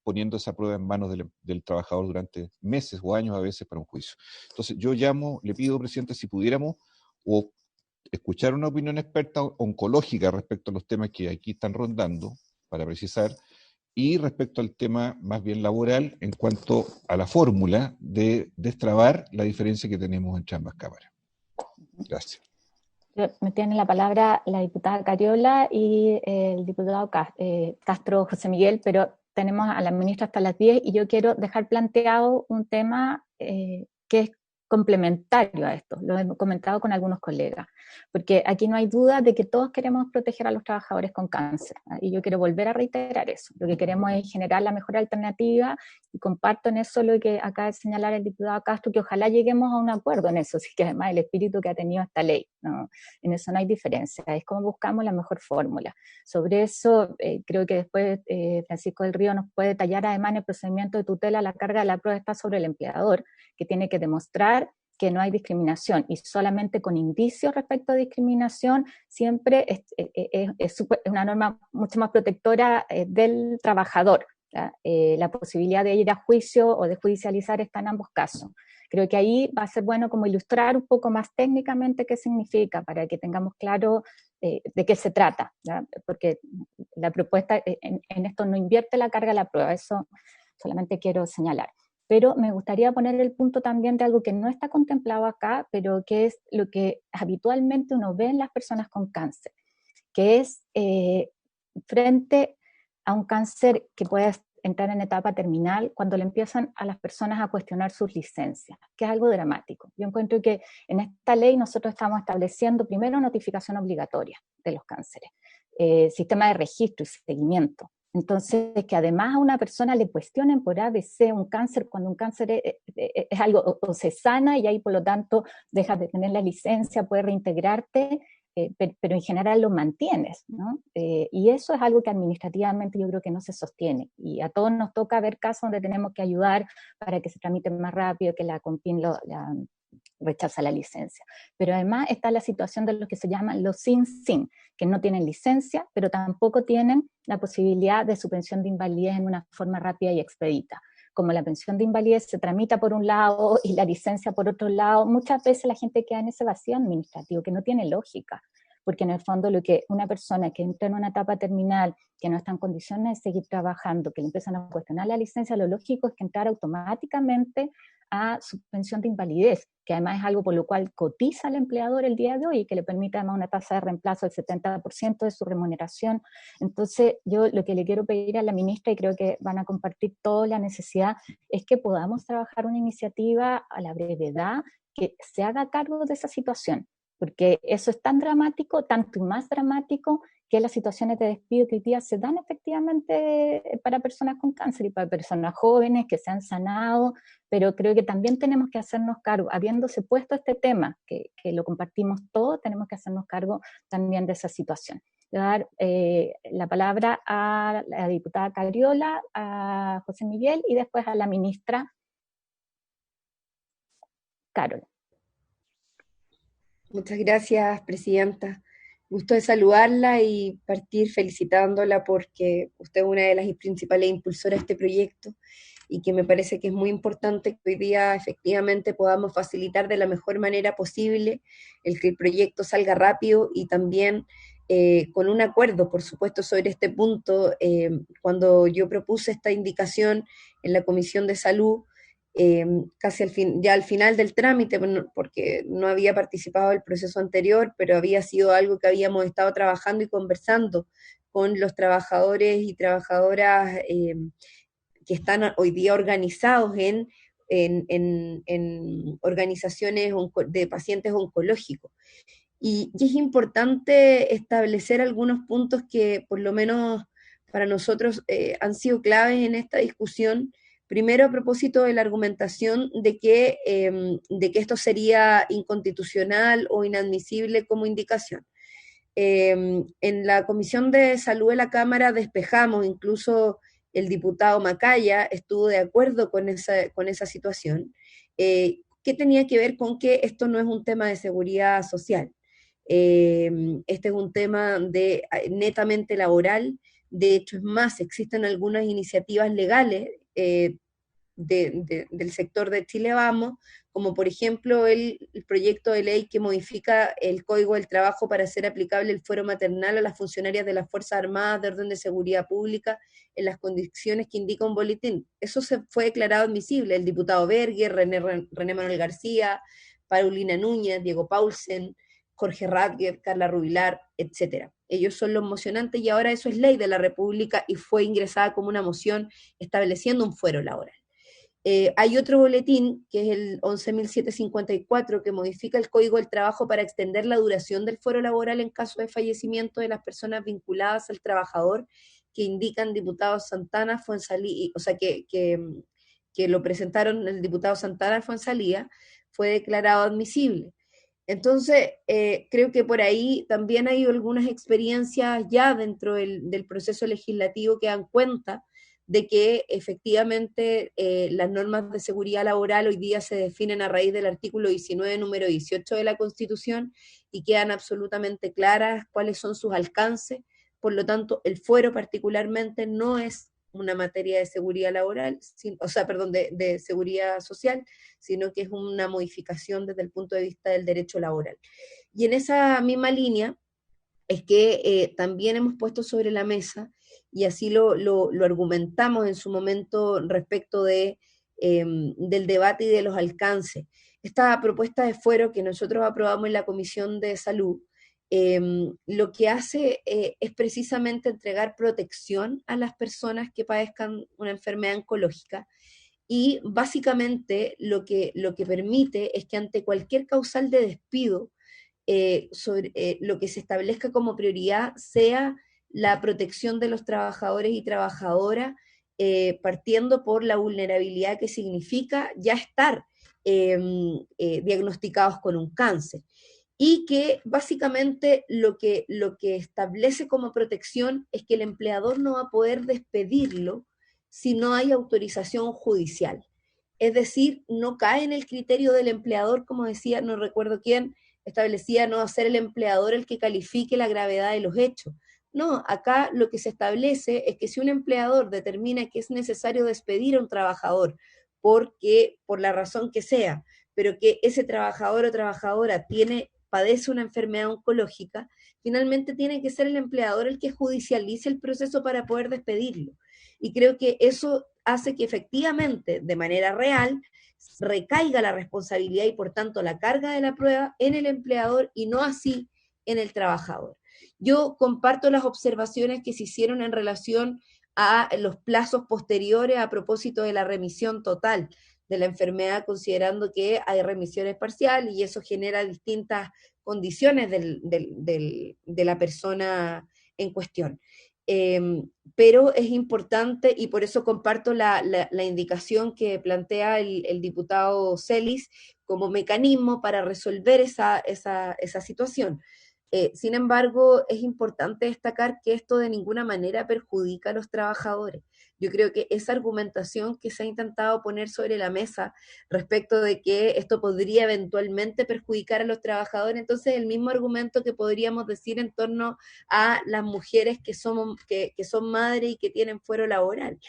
poniendo esa prueba en manos del trabajador durante meses o años a veces para un juicio. Entonces yo le pido, presidente, si pudiéramos o escuchar una opinión experta oncológica respecto a los temas que aquí están rondando, para precisar, y respecto al tema más bien laboral en cuanto a la fórmula de destrabar la diferencia que tenemos entre ambas cámaras. Gracias. Me tiene la palabra la diputada Cariola y el diputado Castro José Miguel, pero tenemos a la ministra hasta las 10 y yo quiero dejar planteado un tema que es complementario a esto, lo he comentado con algunos colegas, porque aquí no hay duda de que todos queremos proteger a los trabajadores con cáncer, y yo quiero volver a reiterar eso. Lo que queremos es generar la mejor alternativa, y comparto en eso lo que acaba de señalar el diputado Castro, que ojalá lleguemos a un acuerdo en eso, así que además el espíritu que ha tenido esta ley, ¿no? En eso no hay diferencia, es como buscamos la mejor fórmula. Sobre eso creo que después Francisco del Río nos puede detallar además en el procedimiento de tutela. La carga de la prueba está sobre el empleador, que tiene que demostrar que no hay discriminación, y solamente con indicios respecto a discriminación siempre es una norma mucho más protectora del trabajador. La posibilidad de ir a juicio o de judicializar está en ambos casos. Creo que ahí va a ser bueno como ilustrar un poco más técnicamente qué significa, para que tengamos claro de qué se trata, ¿ya? Porque la propuesta en esto no invierte la carga de la prueba, eso solamente quiero señalar. Pero me gustaría poner el punto también de algo que no está contemplado acá, pero que es lo que habitualmente uno ve en las personas con cáncer, que es frente a un cáncer que puede entrar en etapa terminal, cuando le empiezan a las personas a cuestionar sus licencias, que es algo dramático. Yo encuentro que en esta ley nosotros estamos estableciendo primero notificación obligatoria de los cánceres, sistema de registro y seguimiento. Entonces, que además a una persona le cuestionen por ABC un cáncer, cuando un cáncer es algo, o se sana y ahí por lo tanto dejas de tener la licencia, puedes reintegrarte, pero en general lo mantienes, ¿no? Y eso es algo que administrativamente yo creo que no se sostiene, y a todos nos toca ver casos donde tenemos que ayudar para que se tramiten más rápido, que la CONPIN rechaza la licencia. Pero además está la situación de los que se llaman los sin, que no tienen licencia, pero tampoco tienen la posibilidad de su pensión de invalidez en una forma rápida y expedita. Como la pensión de invalidez se tramita por un lado y la licencia por otro lado, muchas veces la gente queda en ese vacío administrativo que no tiene lógica, porque en el fondo lo que una persona que entra en una etapa terminal, que no está en condiciones de seguir trabajando, que le empiezan a cuestionar la licencia, lo lógico es que entrar automáticamente a su pensión de invalidez, que además es algo por lo cual cotiza al empleador el día de hoy y que le permite además una tasa de reemplazo del 70% de su remuneración. Entonces yo lo que le quiero pedir a la ministra, y creo que van a compartir toda la necesidad, es que podamos trabajar una iniciativa a la brevedad que se haga cargo de esa situación, porque eso es tan dramático, tanto y más dramático que las situaciones de despido que hoy día se dan efectivamente para personas con cáncer y para personas jóvenes que se han sanado, pero creo que también tenemos que hacernos cargo, habiéndose puesto este tema, que lo compartimos todos, tenemos que hacernos cargo también de esa situación. Voy a dar la palabra a la diputada Cariola, a José Miguel y después a la ministra Carol. Muchas gracias, presidenta. Gusto de saludarla y partir felicitándola porque usted es una de las principales impulsoras de este proyecto y que me parece que es muy importante que hoy día efectivamente podamos facilitar de la mejor manera posible el que el proyecto salga rápido y también con un acuerdo, por supuesto, sobre este punto. Cuando yo propuse esta indicación en la Comisión de Salud, casi ya al final del trámite, porque no había participado del proceso anterior, pero había sido algo que habíamos estado trabajando y conversando con los trabajadores y trabajadoras que están hoy día organizados en organizaciones de pacientes oncológicos. Y es importante establecer algunos puntos que por lo menos para nosotros han sido claves en esta discusión. Primero, a propósito de la argumentación de que esto sería inconstitucional o inadmisible como indicación. En la Comisión de Salud de la Cámara despejamos, incluso el diputado Macaya estuvo de acuerdo con esa situación, que tenía que ver con que esto no es un tema de seguridad social. Este es un tema netamente laboral. De hecho, es más, existen algunas iniciativas legales del sector de Chile Vamos, como por ejemplo el proyecto de ley que modifica el Código del Trabajo para hacer aplicable el fuero maternal a las funcionarias de las Fuerzas Armadas de orden de seguridad pública en las condiciones que indica un boletín. Eso se fue declarado admisible. El diputado Berger, René Manuel García, Paulina Núñez, Diego Paulsen, Jorge Radger, Carla Rubilar, etc. Ellos son los mocionantes y ahora eso es ley de la República y fue ingresada como una moción estableciendo un fuero laboral. Hay otro boletín, que es el 11.754, que modifica el Código del Trabajo para extender la duración del fuero laboral en caso de fallecimiento de las personas vinculadas al trabajador, que indican diputados Santana, Fuenzalía, o sea, que lo presentaron el diputado Santana Fuenzalía, fue declarado admisible. Entonces, creo que por ahí también hay algunas experiencias ya dentro del proceso legislativo que dan cuenta de que efectivamente las normas de seguridad laboral hoy día se definen a raíz del artículo 19, número 18 de la Constitución, y quedan absolutamente claras cuáles son sus alcances. Por lo tanto, el fuero particularmente no es una materia de seguridad laboral, de seguridad social, sino que es una modificación desde el punto de vista del derecho laboral. Y en esa misma línea es que también hemos puesto sobre la mesa, y así lo argumentamos en su momento respecto del debate y de los alcances. Esta propuesta de fuero que nosotros aprobamos en la Comisión de Salud, lo que hace es precisamente entregar protección a las personas que padezcan una enfermedad oncológica, y básicamente lo que permite es que ante cualquier causal de despido, lo que se establezca como prioridad sea la protección de los trabajadores y trabajadoras, partiendo por la vulnerabilidad que significa ya estar diagnosticados con un cáncer. Y que básicamente lo que establece como protección es que el empleador no va a poder despedirlo si no hay autorización judicial. Es decir, no cae en el criterio del empleador, como decía, no recuerdo quién, establecía no ser el empleador el que califique la gravedad de los hechos. No, acá lo que se establece es que si un empleador determina que es necesario despedir a un trabajador por la razón que sea, pero que ese trabajador o trabajadora padece una enfermedad oncológica, finalmente tiene que ser el empleador el que judicialice el proceso para poder despedirlo. Y creo que eso hace que efectivamente, de manera real, recaiga la responsabilidad y por tanto la carga de la prueba en el empleador y no así en el trabajador. Yo comparto las observaciones que se hicieron en relación a los plazos posteriores a propósito de la remisión total de la enfermedad, considerando que hay remisiones parciales y eso genera distintas condiciones de la persona en cuestión. Pero es importante, y por eso comparto la indicación que plantea el diputado Celis como mecanismo para resolver esa situación. Sin embargo, es importante destacar que esto de ninguna manera perjudica a los trabajadores. Yo creo que esa argumentación que se ha intentado poner sobre la mesa respecto de que esto podría eventualmente perjudicar a los trabajadores, entonces el mismo argumento que podríamos decir en torno a las mujeres que son madres y que tienen fuero laboral,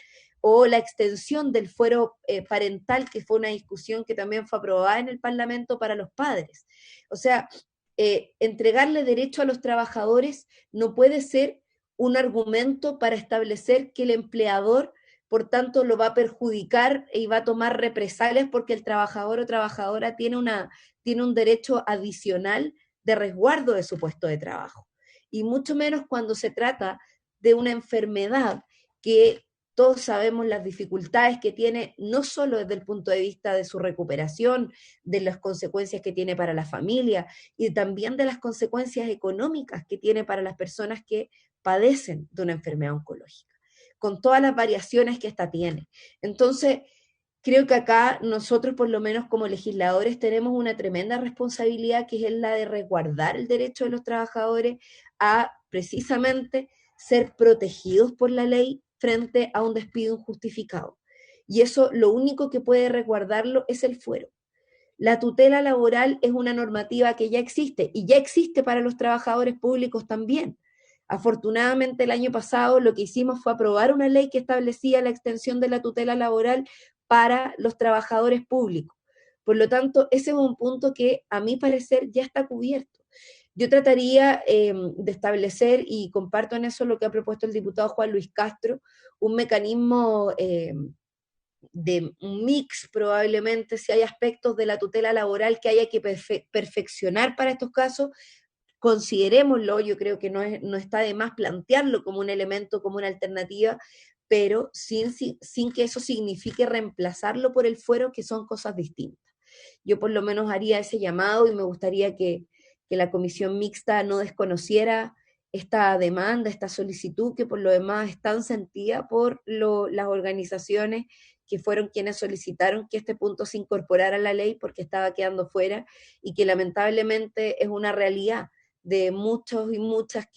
o la extensión del fuero parental, que fue una discusión que también fue aprobada en el Parlamento para los padres. O sea, entregarle derecho a los trabajadores no puede ser un argumento para establecer que el empleador, por tanto, lo va a perjudicar y va a tomar represalias porque el trabajador o trabajadora tiene un derecho adicional de resguardo de su puesto de trabajo. Y mucho menos cuando se trata de una enfermedad que todos sabemos las dificultades que tiene, no solo desde el punto de vista de su recuperación, de las consecuencias que tiene para la familia y también de las consecuencias económicas que tiene para las personas que padecen de una enfermedad oncológica. con todas las variaciones que esta tiene. Entonces, creo que acá nosotros, por lo menos como legisladores, tenemos una tremenda responsabilidad, que es la de resguardar el derecho de los trabajadores a precisamente ser protegidos por la ley frente a un despido injustificado. Y eso, lo único que puede resguardarlo es el fuero. La tutela laboral es una normativa que ya existe, y ya existe para los trabajadores públicos también. Afortunadamente, el año pasado lo que hicimos fue aprobar una ley que establecía la extensión de la tutela laboral para los trabajadores públicos. Por lo tanto, ese es un punto que, a mi parecer, ya está cubierto. Yo trataría de establecer, y comparto en eso lo que ha propuesto el diputado Juan Luis Castro, un mecanismo de un mix, probablemente, si hay aspectos de la tutela laboral que haya que perfeccionar para estos casos, considerémoslo. Yo creo que no está de más plantearlo como un elemento, como una alternativa, pero sin que eso signifique reemplazarlo por el fuero, que son cosas distintas. Yo por lo menos haría ese llamado, y me gustaría que la comisión mixta no desconociera esta demanda, esta solicitud, que por lo demás es tan sentida por las organizaciones que fueron quienes solicitaron que este punto se incorporara a la ley porque estaba quedando fuera, y que lamentablemente es una realidad de muchos y muchas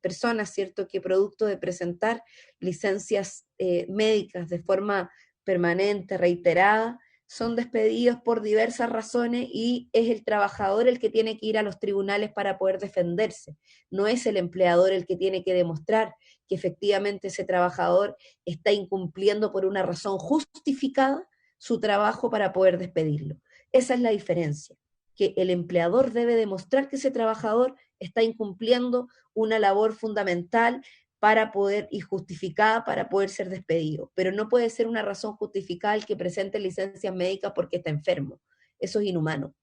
personas, ¿cierto?, que producto de presentar licencias médicas de forma permanente, reiterada, son despedidos por diversas razones, y es el trabajador el que tiene que ir a los tribunales para poder defenderse. No es el empleador el que tiene que demostrar que efectivamente ese trabajador está incumpliendo por una razón justificada su trabajo para poder despedirlo. Esa es la diferencia, que el empleador debe demostrar que ese trabajador está incumpliendo una labor fundamental para poder, y justificada para poder ser despedido, pero no puede ser una razón justificada el que presente licencias médicas porque está enfermo. Eso es inhumano.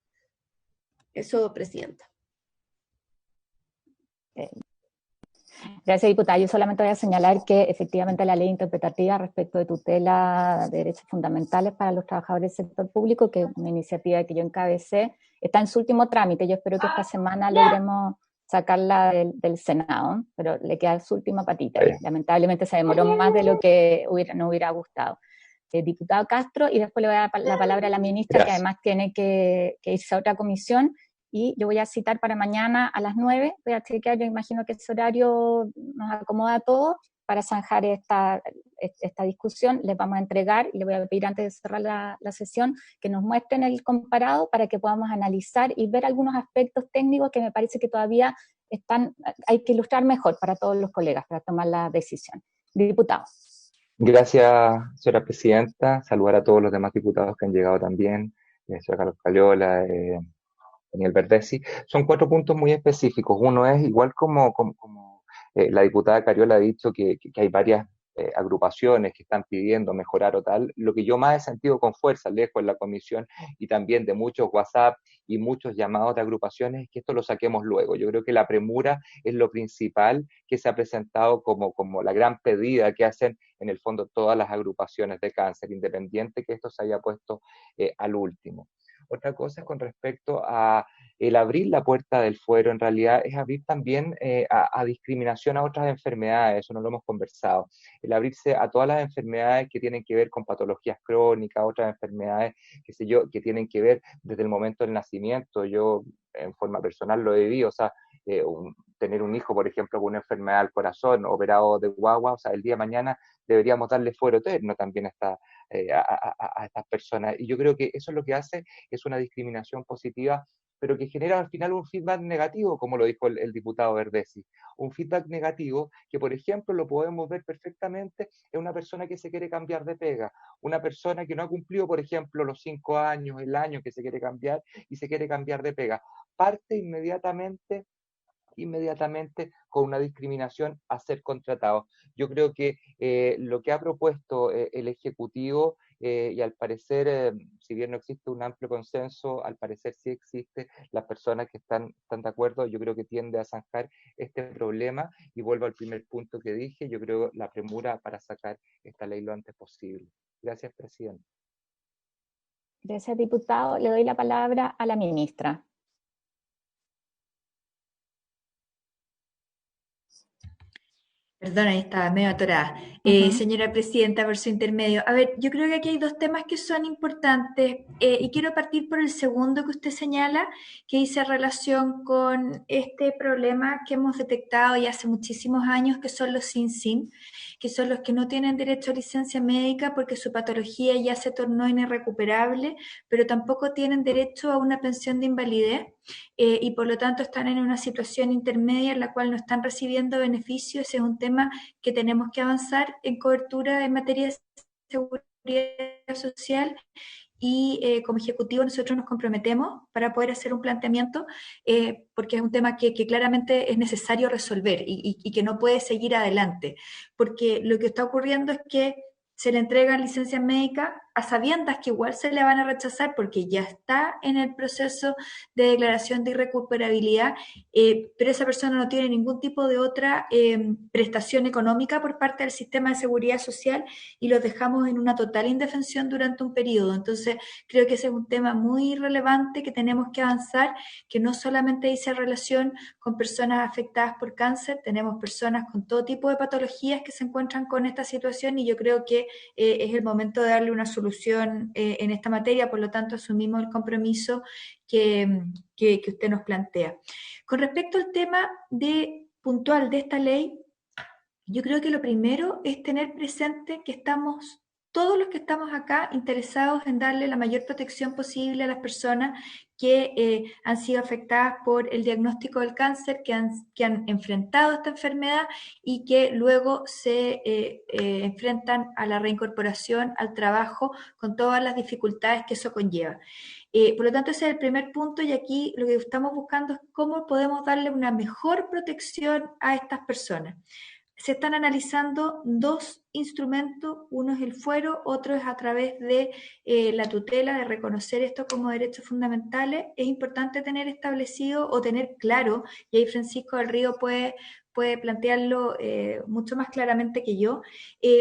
Eso, Presidenta. Gracias, diputada. Yo solamente voy a señalar que efectivamente la ley interpretativa respecto de tutela de derechos fundamentales para los trabajadores del sector público, que es una iniciativa que yo encabecé, está en su último trámite. Yo espero que esta semana logremos sacarla del Senado, pero le queda su última patita. Lamentablemente se demoró más de lo que nos hubiera gustado. Diputado Castro, y después le voy a dar la palabra a la ministra, que además tiene que irse a otra comisión, y yo voy a citar para mañana a las 9, voy a chequear, yo imagino que ese horario nos acomoda a todos para zanjar esta discusión. Les vamos a entregar, y les voy a pedir antes de cerrar la sesión, que nos muestren el comparado para que podamos analizar y ver algunos aspectos técnicos que me parece que todavía hay que ilustrar mejor para todos los colegas, para tomar la decisión. Diputado. Gracias, señora presidenta. Saludar a todos los demás diputados que han llegado también, señor Carlos Caliola, Daniel Verdesi. Son 4 puntos muy específicos. Uno es, igual como la diputada Cariola ha dicho, que hay varias agrupaciones que están pidiendo mejorar o tal. Lo que yo más he sentido con fuerza, lejos en la comisión, y también de muchos WhatsApp y muchos llamados de agrupaciones, es que esto lo saquemos luego. Yo creo que la premura es lo principal que se ha presentado como la gran pedida que hacen en el fondo todas las agrupaciones de cáncer, independiente que esto se haya puesto al último. Otra cosa con respecto a el abrir la puerta del fuero, en realidad es abrir también a discriminación a otras enfermedades, eso no lo hemos conversado. El abrirse a todas las enfermedades que tienen que ver con patologías crónicas, otras enfermedades, qué sé yo, que tienen que ver desde el momento del nacimiento. Yo en forma personal lo he vivido, o sea, tener un hijo, por ejemplo, con una enfermedad del corazón, operado de guagua, o sea, el día de mañana deberíamos darle fuero eterno también a estas personas. Y yo creo que eso es lo que hace, es una discriminación positiva, pero que genera al final un feedback negativo, como lo dijo el diputado Verdesi. Un feedback negativo que, por ejemplo, lo podemos ver perfectamente en una persona que se quiere cambiar de pega, una persona que no ha cumplido, por ejemplo, los 5 años, el año que se quiere cambiar y se quiere cambiar de pega. Parte inmediatamente con una discriminación a ser contratado. Yo creo que lo que ha propuesto el Ejecutivo, y al parecer, si bien no existe un amplio consenso, al parecer sí existe, las personas que están de acuerdo, yo creo que tiende a zanjar este problema, y vuelvo al primer punto que dije, yo creo la premura para sacar esta ley lo antes posible. Gracias, presidente. Gracias, diputado. Le doy la palabra a la ministra. Perdón, ahí estaba medio atorada. Señora Presidenta, por su intermedio. A ver, yo creo que aquí hay dos temas que son importantes y quiero partir por el segundo que usted señala, que dice relación con este problema que hemos detectado ya hace muchísimos años, que son los sin, que son los que no tienen derecho a licencia médica porque su patología ya se tornó irrecuperable, pero tampoco tienen derecho a una pensión de invalidez. Y por lo tanto están en una situación intermedia en la cual no están recibiendo beneficios. Ese es un tema que tenemos que avanzar en cobertura en materia de seguridad social y como ejecutivo nosotros nos comprometemos para poder hacer un planteamiento porque es un tema que claramente es necesario resolver y que no puede seguir adelante, porque lo que está ocurriendo es que se le entregan licencias médicas a sabiendas que igual se le van a rechazar porque ya está en el proceso de declaración de irrecuperabilidad, pero esa persona no tiene ningún tipo de otra prestación económica por parte del sistema de seguridad social y los dejamos en una total indefensión durante un periodo. Entonces, creo que ese es un tema muy relevante que tenemos que avanzar, que no solamente dice relación con personas afectadas por cáncer, tenemos personas con todo tipo de patologías que se encuentran con esta situación y yo creo que es el momento de darle una solución en esta materia, por lo tanto asumimos el compromiso que usted nos plantea. Con respecto al tema puntual de esta ley, yo creo que lo primero es tener presente que estamos, todos los que estamos acá, interesados en darle la mayor protección posible a las personas que han sido afectadas por el diagnóstico del cáncer, que han enfrentado esta enfermedad y que luego se enfrentan a la reincorporación al trabajo con todas las dificultades que eso conlleva. Por lo tanto, ese es el primer punto y aquí lo que estamos buscando es cómo podemos darle una mejor protección a estas personas. Se están analizando dos instrumentos, uno es el fuero, otro es a través de la tutela, de reconocer esto como derechos fundamentales. Es importante tener establecido o tener claro, y ahí Francisco del Río puede plantearlo mucho más claramente que yo, que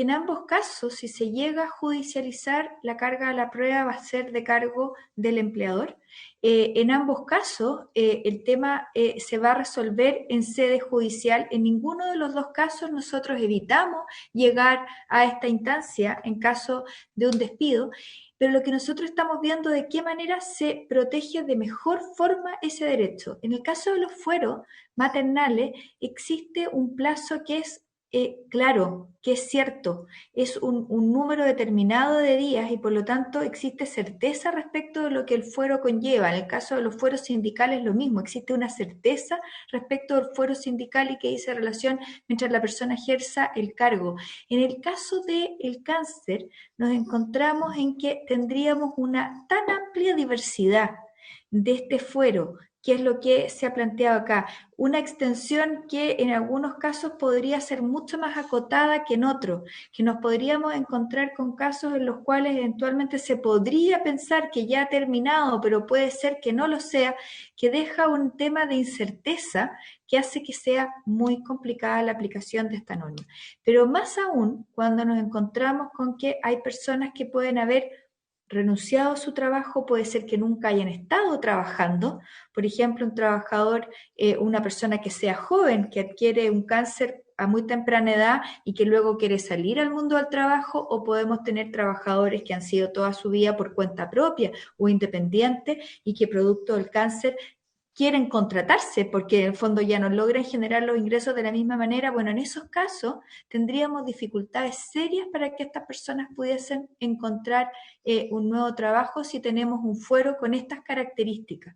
en ambos casos, si se llega a judicializar, la carga de la prueba va a ser de cargo del empleador. En ambos casos, el tema se va a resolver en sede judicial. En ninguno de los dos casos nosotros evitamos llegar a esta instancia en caso de un despido, pero lo que nosotros estamos viendo de qué manera se protege de mejor forma ese derecho. En el caso de los fueros maternales existe un plazo que es claro, que es cierto, es un número determinado de días y por lo tanto existe certeza respecto de lo que el fuero conlleva. En el caso de los fueros sindicales lo mismo, existe una certeza respecto del fuero sindical y que dice relación mientras la persona ejerza el cargo. En el caso del cáncer nos encontramos en que tendríamos una tan amplia diversidad de este fuero, que es lo que se ha planteado acá, una extensión que en algunos casos podría ser mucho más acotada que en otros, que nos podríamos encontrar con casos en los cuales eventualmente se podría pensar que ya ha terminado, pero puede ser que no lo sea, que deja un tema de incerteza que hace que sea muy complicada la aplicación de esta norma. Pero más aún cuando nos encontramos con que hay personas que pueden haber renunciado a su trabajo, puede ser que nunca hayan estado trabajando, por ejemplo, un trabajador, una persona que sea joven, que adquiere un cáncer a muy temprana edad y que luego quiere salir al mundo del trabajo, o podemos tener trabajadores que han sido toda su vida por cuenta propia o independientes y que producto del cáncer quieren contratarse porque en el fondo ya no logran generar los ingresos de la misma manera. Bueno, en esos casos tendríamos dificultades serias para que estas personas pudiesen encontrar un nuevo trabajo si tenemos un fuero con estas características.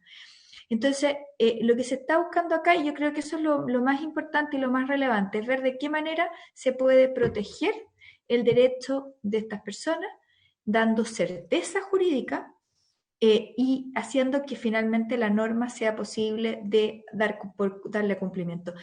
Entonces, lo que se está buscando acá, y yo creo que eso es lo más importante y lo más relevante, es ver de qué manera se puede proteger el derecho de estas personas, dando certeza jurídica, y haciendo que finalmente la norma sea posible de darle cumplimiento.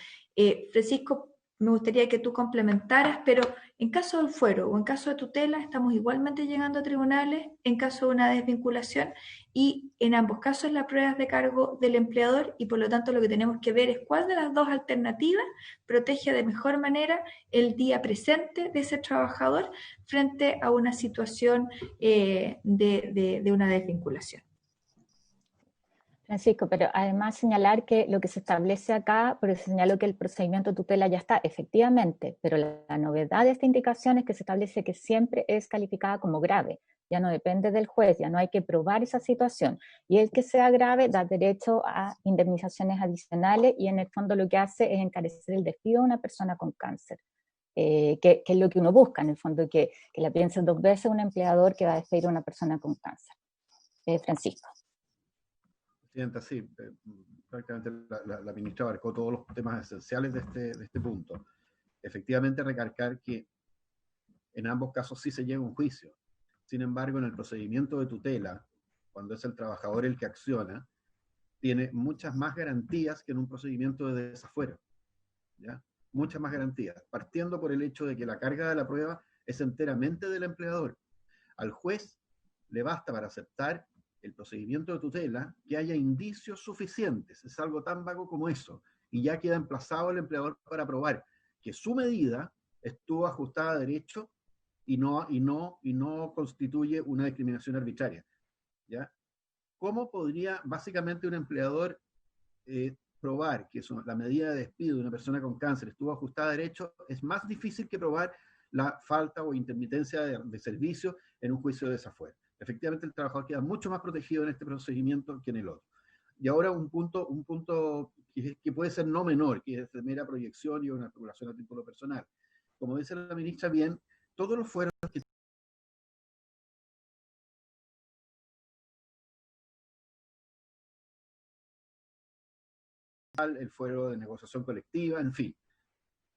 Francisco, me gustaría que tú complementaras, pero en caso del fuero o en caso de tutela estamos igualmente llegando a tribunales en caso de una desvinculación y en ambos casos la prueba es de cargo del empleador y por lo tanto lo que tenemos que ver es cuál de las dos alternativas protege de mejor manera el día presente de ese trabajador frente a una situación de una desvinculación. Francisco, pero además señalar que lo que se establece acá, porque se señaló que el procedimiento de tutela ya está, efectivamente, pero la novedad de esta indicación es que se establece que siempre es calificada como grave, ya no depende del juez, ya no hay que probar esa situación, y el que sea grave da derecho a indemnizaciones adicionales, y en el fondo lo que hace es encarecer el despido de una persona con cáncer, que es lo que uno busca, en el fondo, que la piense 2 veces un empleador que va a despedir a una persona con cáncer. Francisco. Presidenta, sí, prácticamente la ministra abarcó todos los temas esenciales de este punto. Efectivamente, recalcar que en ambos casos sí se llega a un juicio. Sin embargo, en el procedimiento de tutela, cuando es el trabajador el que acciona, tiene muchas más garantías que en un procedimiento de desafuero, ¿ya? Muchas más garantías, partiendo por el hecho de que la carga de la prueba es enteramente del empleador. Al juez le basta para aceptar el procedimiento de tutela que haya indicios suficientes, es algo tan vago como eso, y ya queda emplazado el empleador para probar que su medida estuvo ajustada a derecho y no constituye una discriminación arbitraria, ¿ya? ¿Cómo podría básicamente un empleador probar que la medida de despido de una persona con cáncer estuvo ajustada a derecho? Es más difícil que probar la falta o intermitencia de servicio en un juicio de desafuero. Efectivamente, el trabajador queda mucho más protegido en este procedimiento que en el otro. Y ahora un punto que puede ser no menor, que es de mera proyección y una especulación a título personal. Como dice la ministra bien, todos los fueros que el fuero de negociación colectiva, en fin.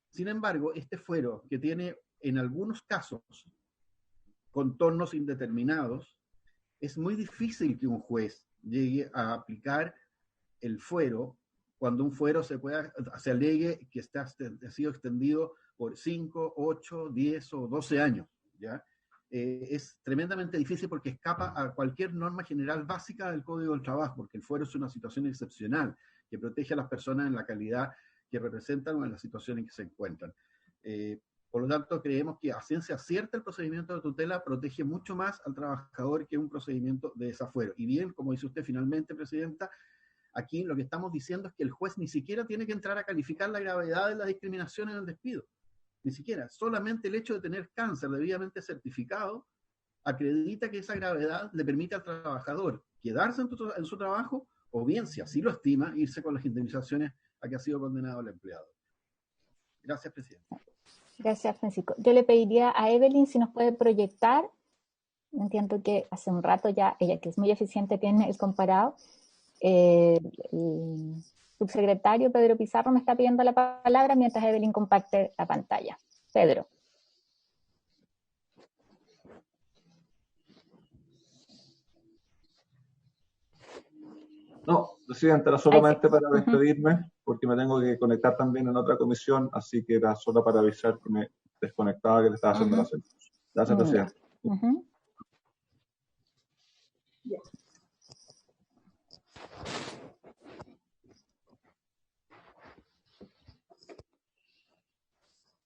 Sin embargo, este fuero, que tiene en algunos casos contornos indeterminados, es muy difícil que un juez llegue a aplicar el fuero cuando un fuero se alegue que ha sido extendido por 5, 8, 10 o 12 años, ¿ya? Es tremendamente difícil porque escapa a cualquier norma general básica del Código del Trabajo, porque el fuero es una situación excepcional que protege a las personas en la calidad que representan o en la situación en que se encuentran. Por lo tanto, creemos que a ciencia cierta el procedimiento de tutela protege mucho más al trabajador que un procedimiento de desafuero. Y bien, como dice usted finalmente, Presidenta, aquí lo que estamos diciendo es que el juez ni siquiera tiene que entrar a calificar la gravedad de la discriminación en el despido. Ni siquiera. Solamente el hecho de tener cáncer debidamente certificado acredita que esa gravedad le permite al trabajador quedarse en su trabajo o bien, si así lo estima, irse con las indemnizaciones a que ha sido condenado el empleado. Gracias, Presidenta. Gracias, Francisco. Yo le pediría a Evelyn si nos puede proyectar. Entiendo que hace un rato ya, ella que es muy eficiente tiene el comparado. El subsecretario Pedro Pizarro me está pidiendo la palabra mientras Evelyn comparte la pantalla. Pedro. No, Presidenta, era solamente para despedirme, porque me tengo que conectar también en otra comisión, así que era solo para avisar que me desconectaba, que le estaba haciendo la selección. Gracias, Presidenta.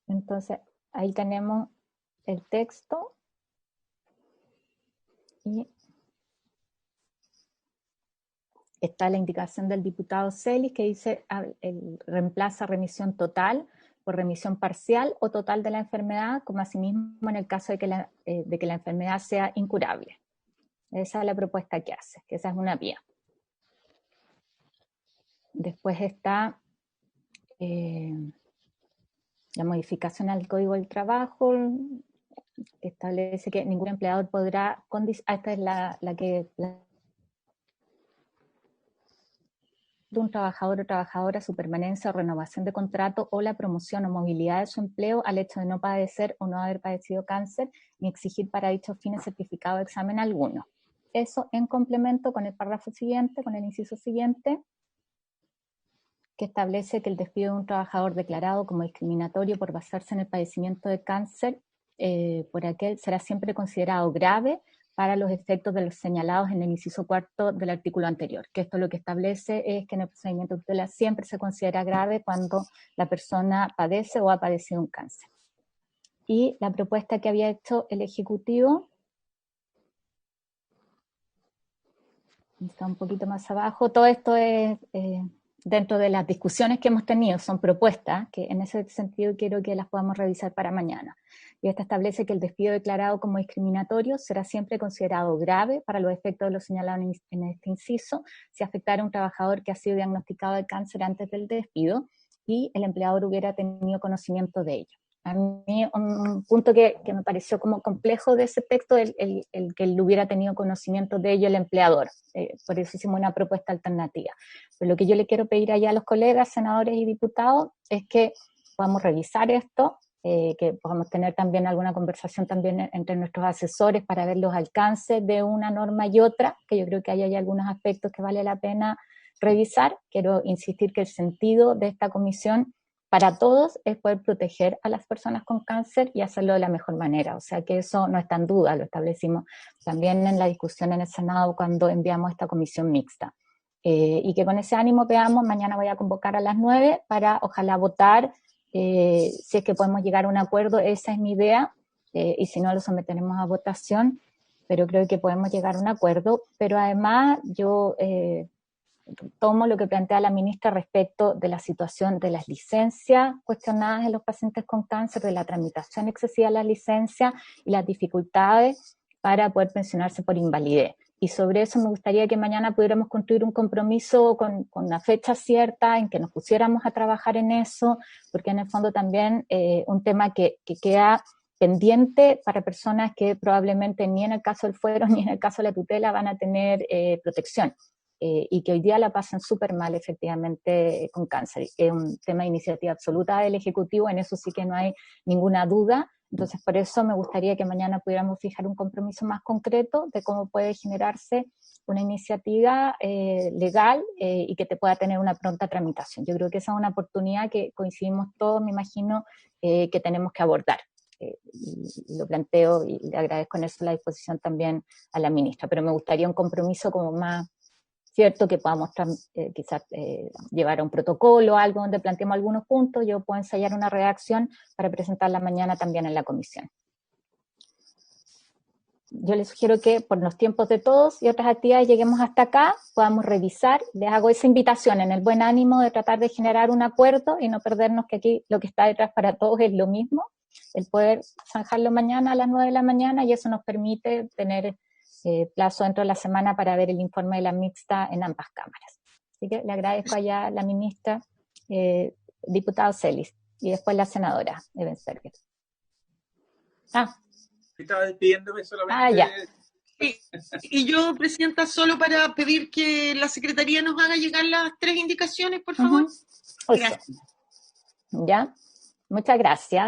Entonces, ahí tenemos el texto y está la indicación del diputado Celis que dice reemplaza remisión total por remisión parcial o total de la enfermedad, como asimismo en el caso de que la enfermedad sea incurable. Esa es la propuesta que hace, que esa es una vía. Después está la modificación al Código del Trabajo, que establece que ningún empleador podrá esta es la de un trabajador o trabajadora su permanencia o renovación de contrato o la promoción o movilidad de su empleo al hecho de no padecer o no haber padecido cáncer, ni exigir para dichos fines certificado de examen alguno. Eso en complemento con el párrafo siguiente, con el inciso siguiente, que establece que el despido de un trabajador declarado como discriminatorio por basarse en el padecimiento de cáncer por aquel será siempre considerado grave para los efectos de los señalados en el inciso 4 del artículo anterior, que esto lo que establece es que en el procedimiento de tutela siempre se considera grave cuando la persona padece o ha padecido un cáncer. Y la propuesta que había hecho el Ejecutivo está un poquito más abajo. Todo esto es dentro de las discusiones que hemos tenido, son propuestas que en ese sentido quiero que las podamos revisar para mañana. Y esta establece que el despido declarado como discriminatorio será siempre considerado grave para los efectos de lo señalado en este inciso si afectara a un trabajador que ha sido diagnosticado de cáncer antes del despido y el empleador hubiera tenido conocimiento de ello. A mí un punto que me pareció como complejo de ese texto es el que él hubiera tenido conocimiento de ello el empleador. Por eso hicimos una propuesta alternativa. Pero lo que yo le quiero pedir allá a los colegas, senadores y diputados, es que podamos revisar esto, que podamos tener también alguna conversación también entre nuestros asesores para ver los alcances de una norma y otra, que yo creo que hay algunos aspectos que vale la pena revisar. Quiero insistir que el sentido de esta comisión para todos es poder proteger a las personas con cáncer y hacerlo de la mejor manera. O sea que eso no está en duda, lo establecimos también en la discusión en el Senado cuando enviamos esta comisión mixta. Y que con ese ánimo veamos, mañana voy a convocar a las 9 para ojalá votar, si es que podemos llegar a un acuerdo, esa es mi idea, y si no lo someteremos a votación, pero creo que podemos llegar a un acuerdo. Pero además yo tomo lo que plantea la ministra respecto de la situación de las licencias cuestionadas en los pacientes con cáncer, de la tramitación excesiva de las licencias y las dificultades para poder pensionarse por invalidez. Y sobre eso me gustaría que mañana pudiéramos construir un compromiso con una fecha cierta en que nos pusiéramos a trabajar en eso, porque en el fondo también un tema que queda pendiente para personas que probablemente ni en el caso del fuero ni en el caso de la tutela van a tener protección. Y que hoy día la pasan súper mal efectivamente con cáncer. Es un tema de iniciativa absoluta del Ejecutivo, en eso sí que no hay ninguna duda. Entonces por eso me gustaría que mañana pudiéramos fijar un compromiso más concreto de cómo puede generarse una iniciativa legal y que te pueda tener una pronta tramitación. Yo creo que esa es una oportunidad que coincidimos todos, me imagino, que tenemos que abordar. Y lo planteo y le agradezco en eso la disposición también a la ministra, pero me gustaría un compromiso como más cierto, que podamos quizás llevar a un protocolo, algo donde planteemos algunos puntos. Yo puedo ensayar una redacción para presentarla mañana también en la comisión. Yo les sugiero que por los tiempos de todos y otras actividades lleguemos hasta acá, podamos revisar. Les hago esa invitación en el buen ánimo de tratar de generar un acuerdo y no perdernos que aquí lo que está detrás para todos es lo mismo, el poder zanjarlo mañana a las 9 de la mañana, y eso nos permite tener plazo dentro de la semana para ver el informe de la mixta en ambas cámaras. Así que le agradezco allá a la ministra, diputado Celis, y después la senadora Ebensberger. Estaba despidiéndome solamente. Ya. Y yo, presidenta, solo para pedir que la Secretaría nos haga llegar las 3 indicaciones, por favor. Gracias. Ya, muchas gracias.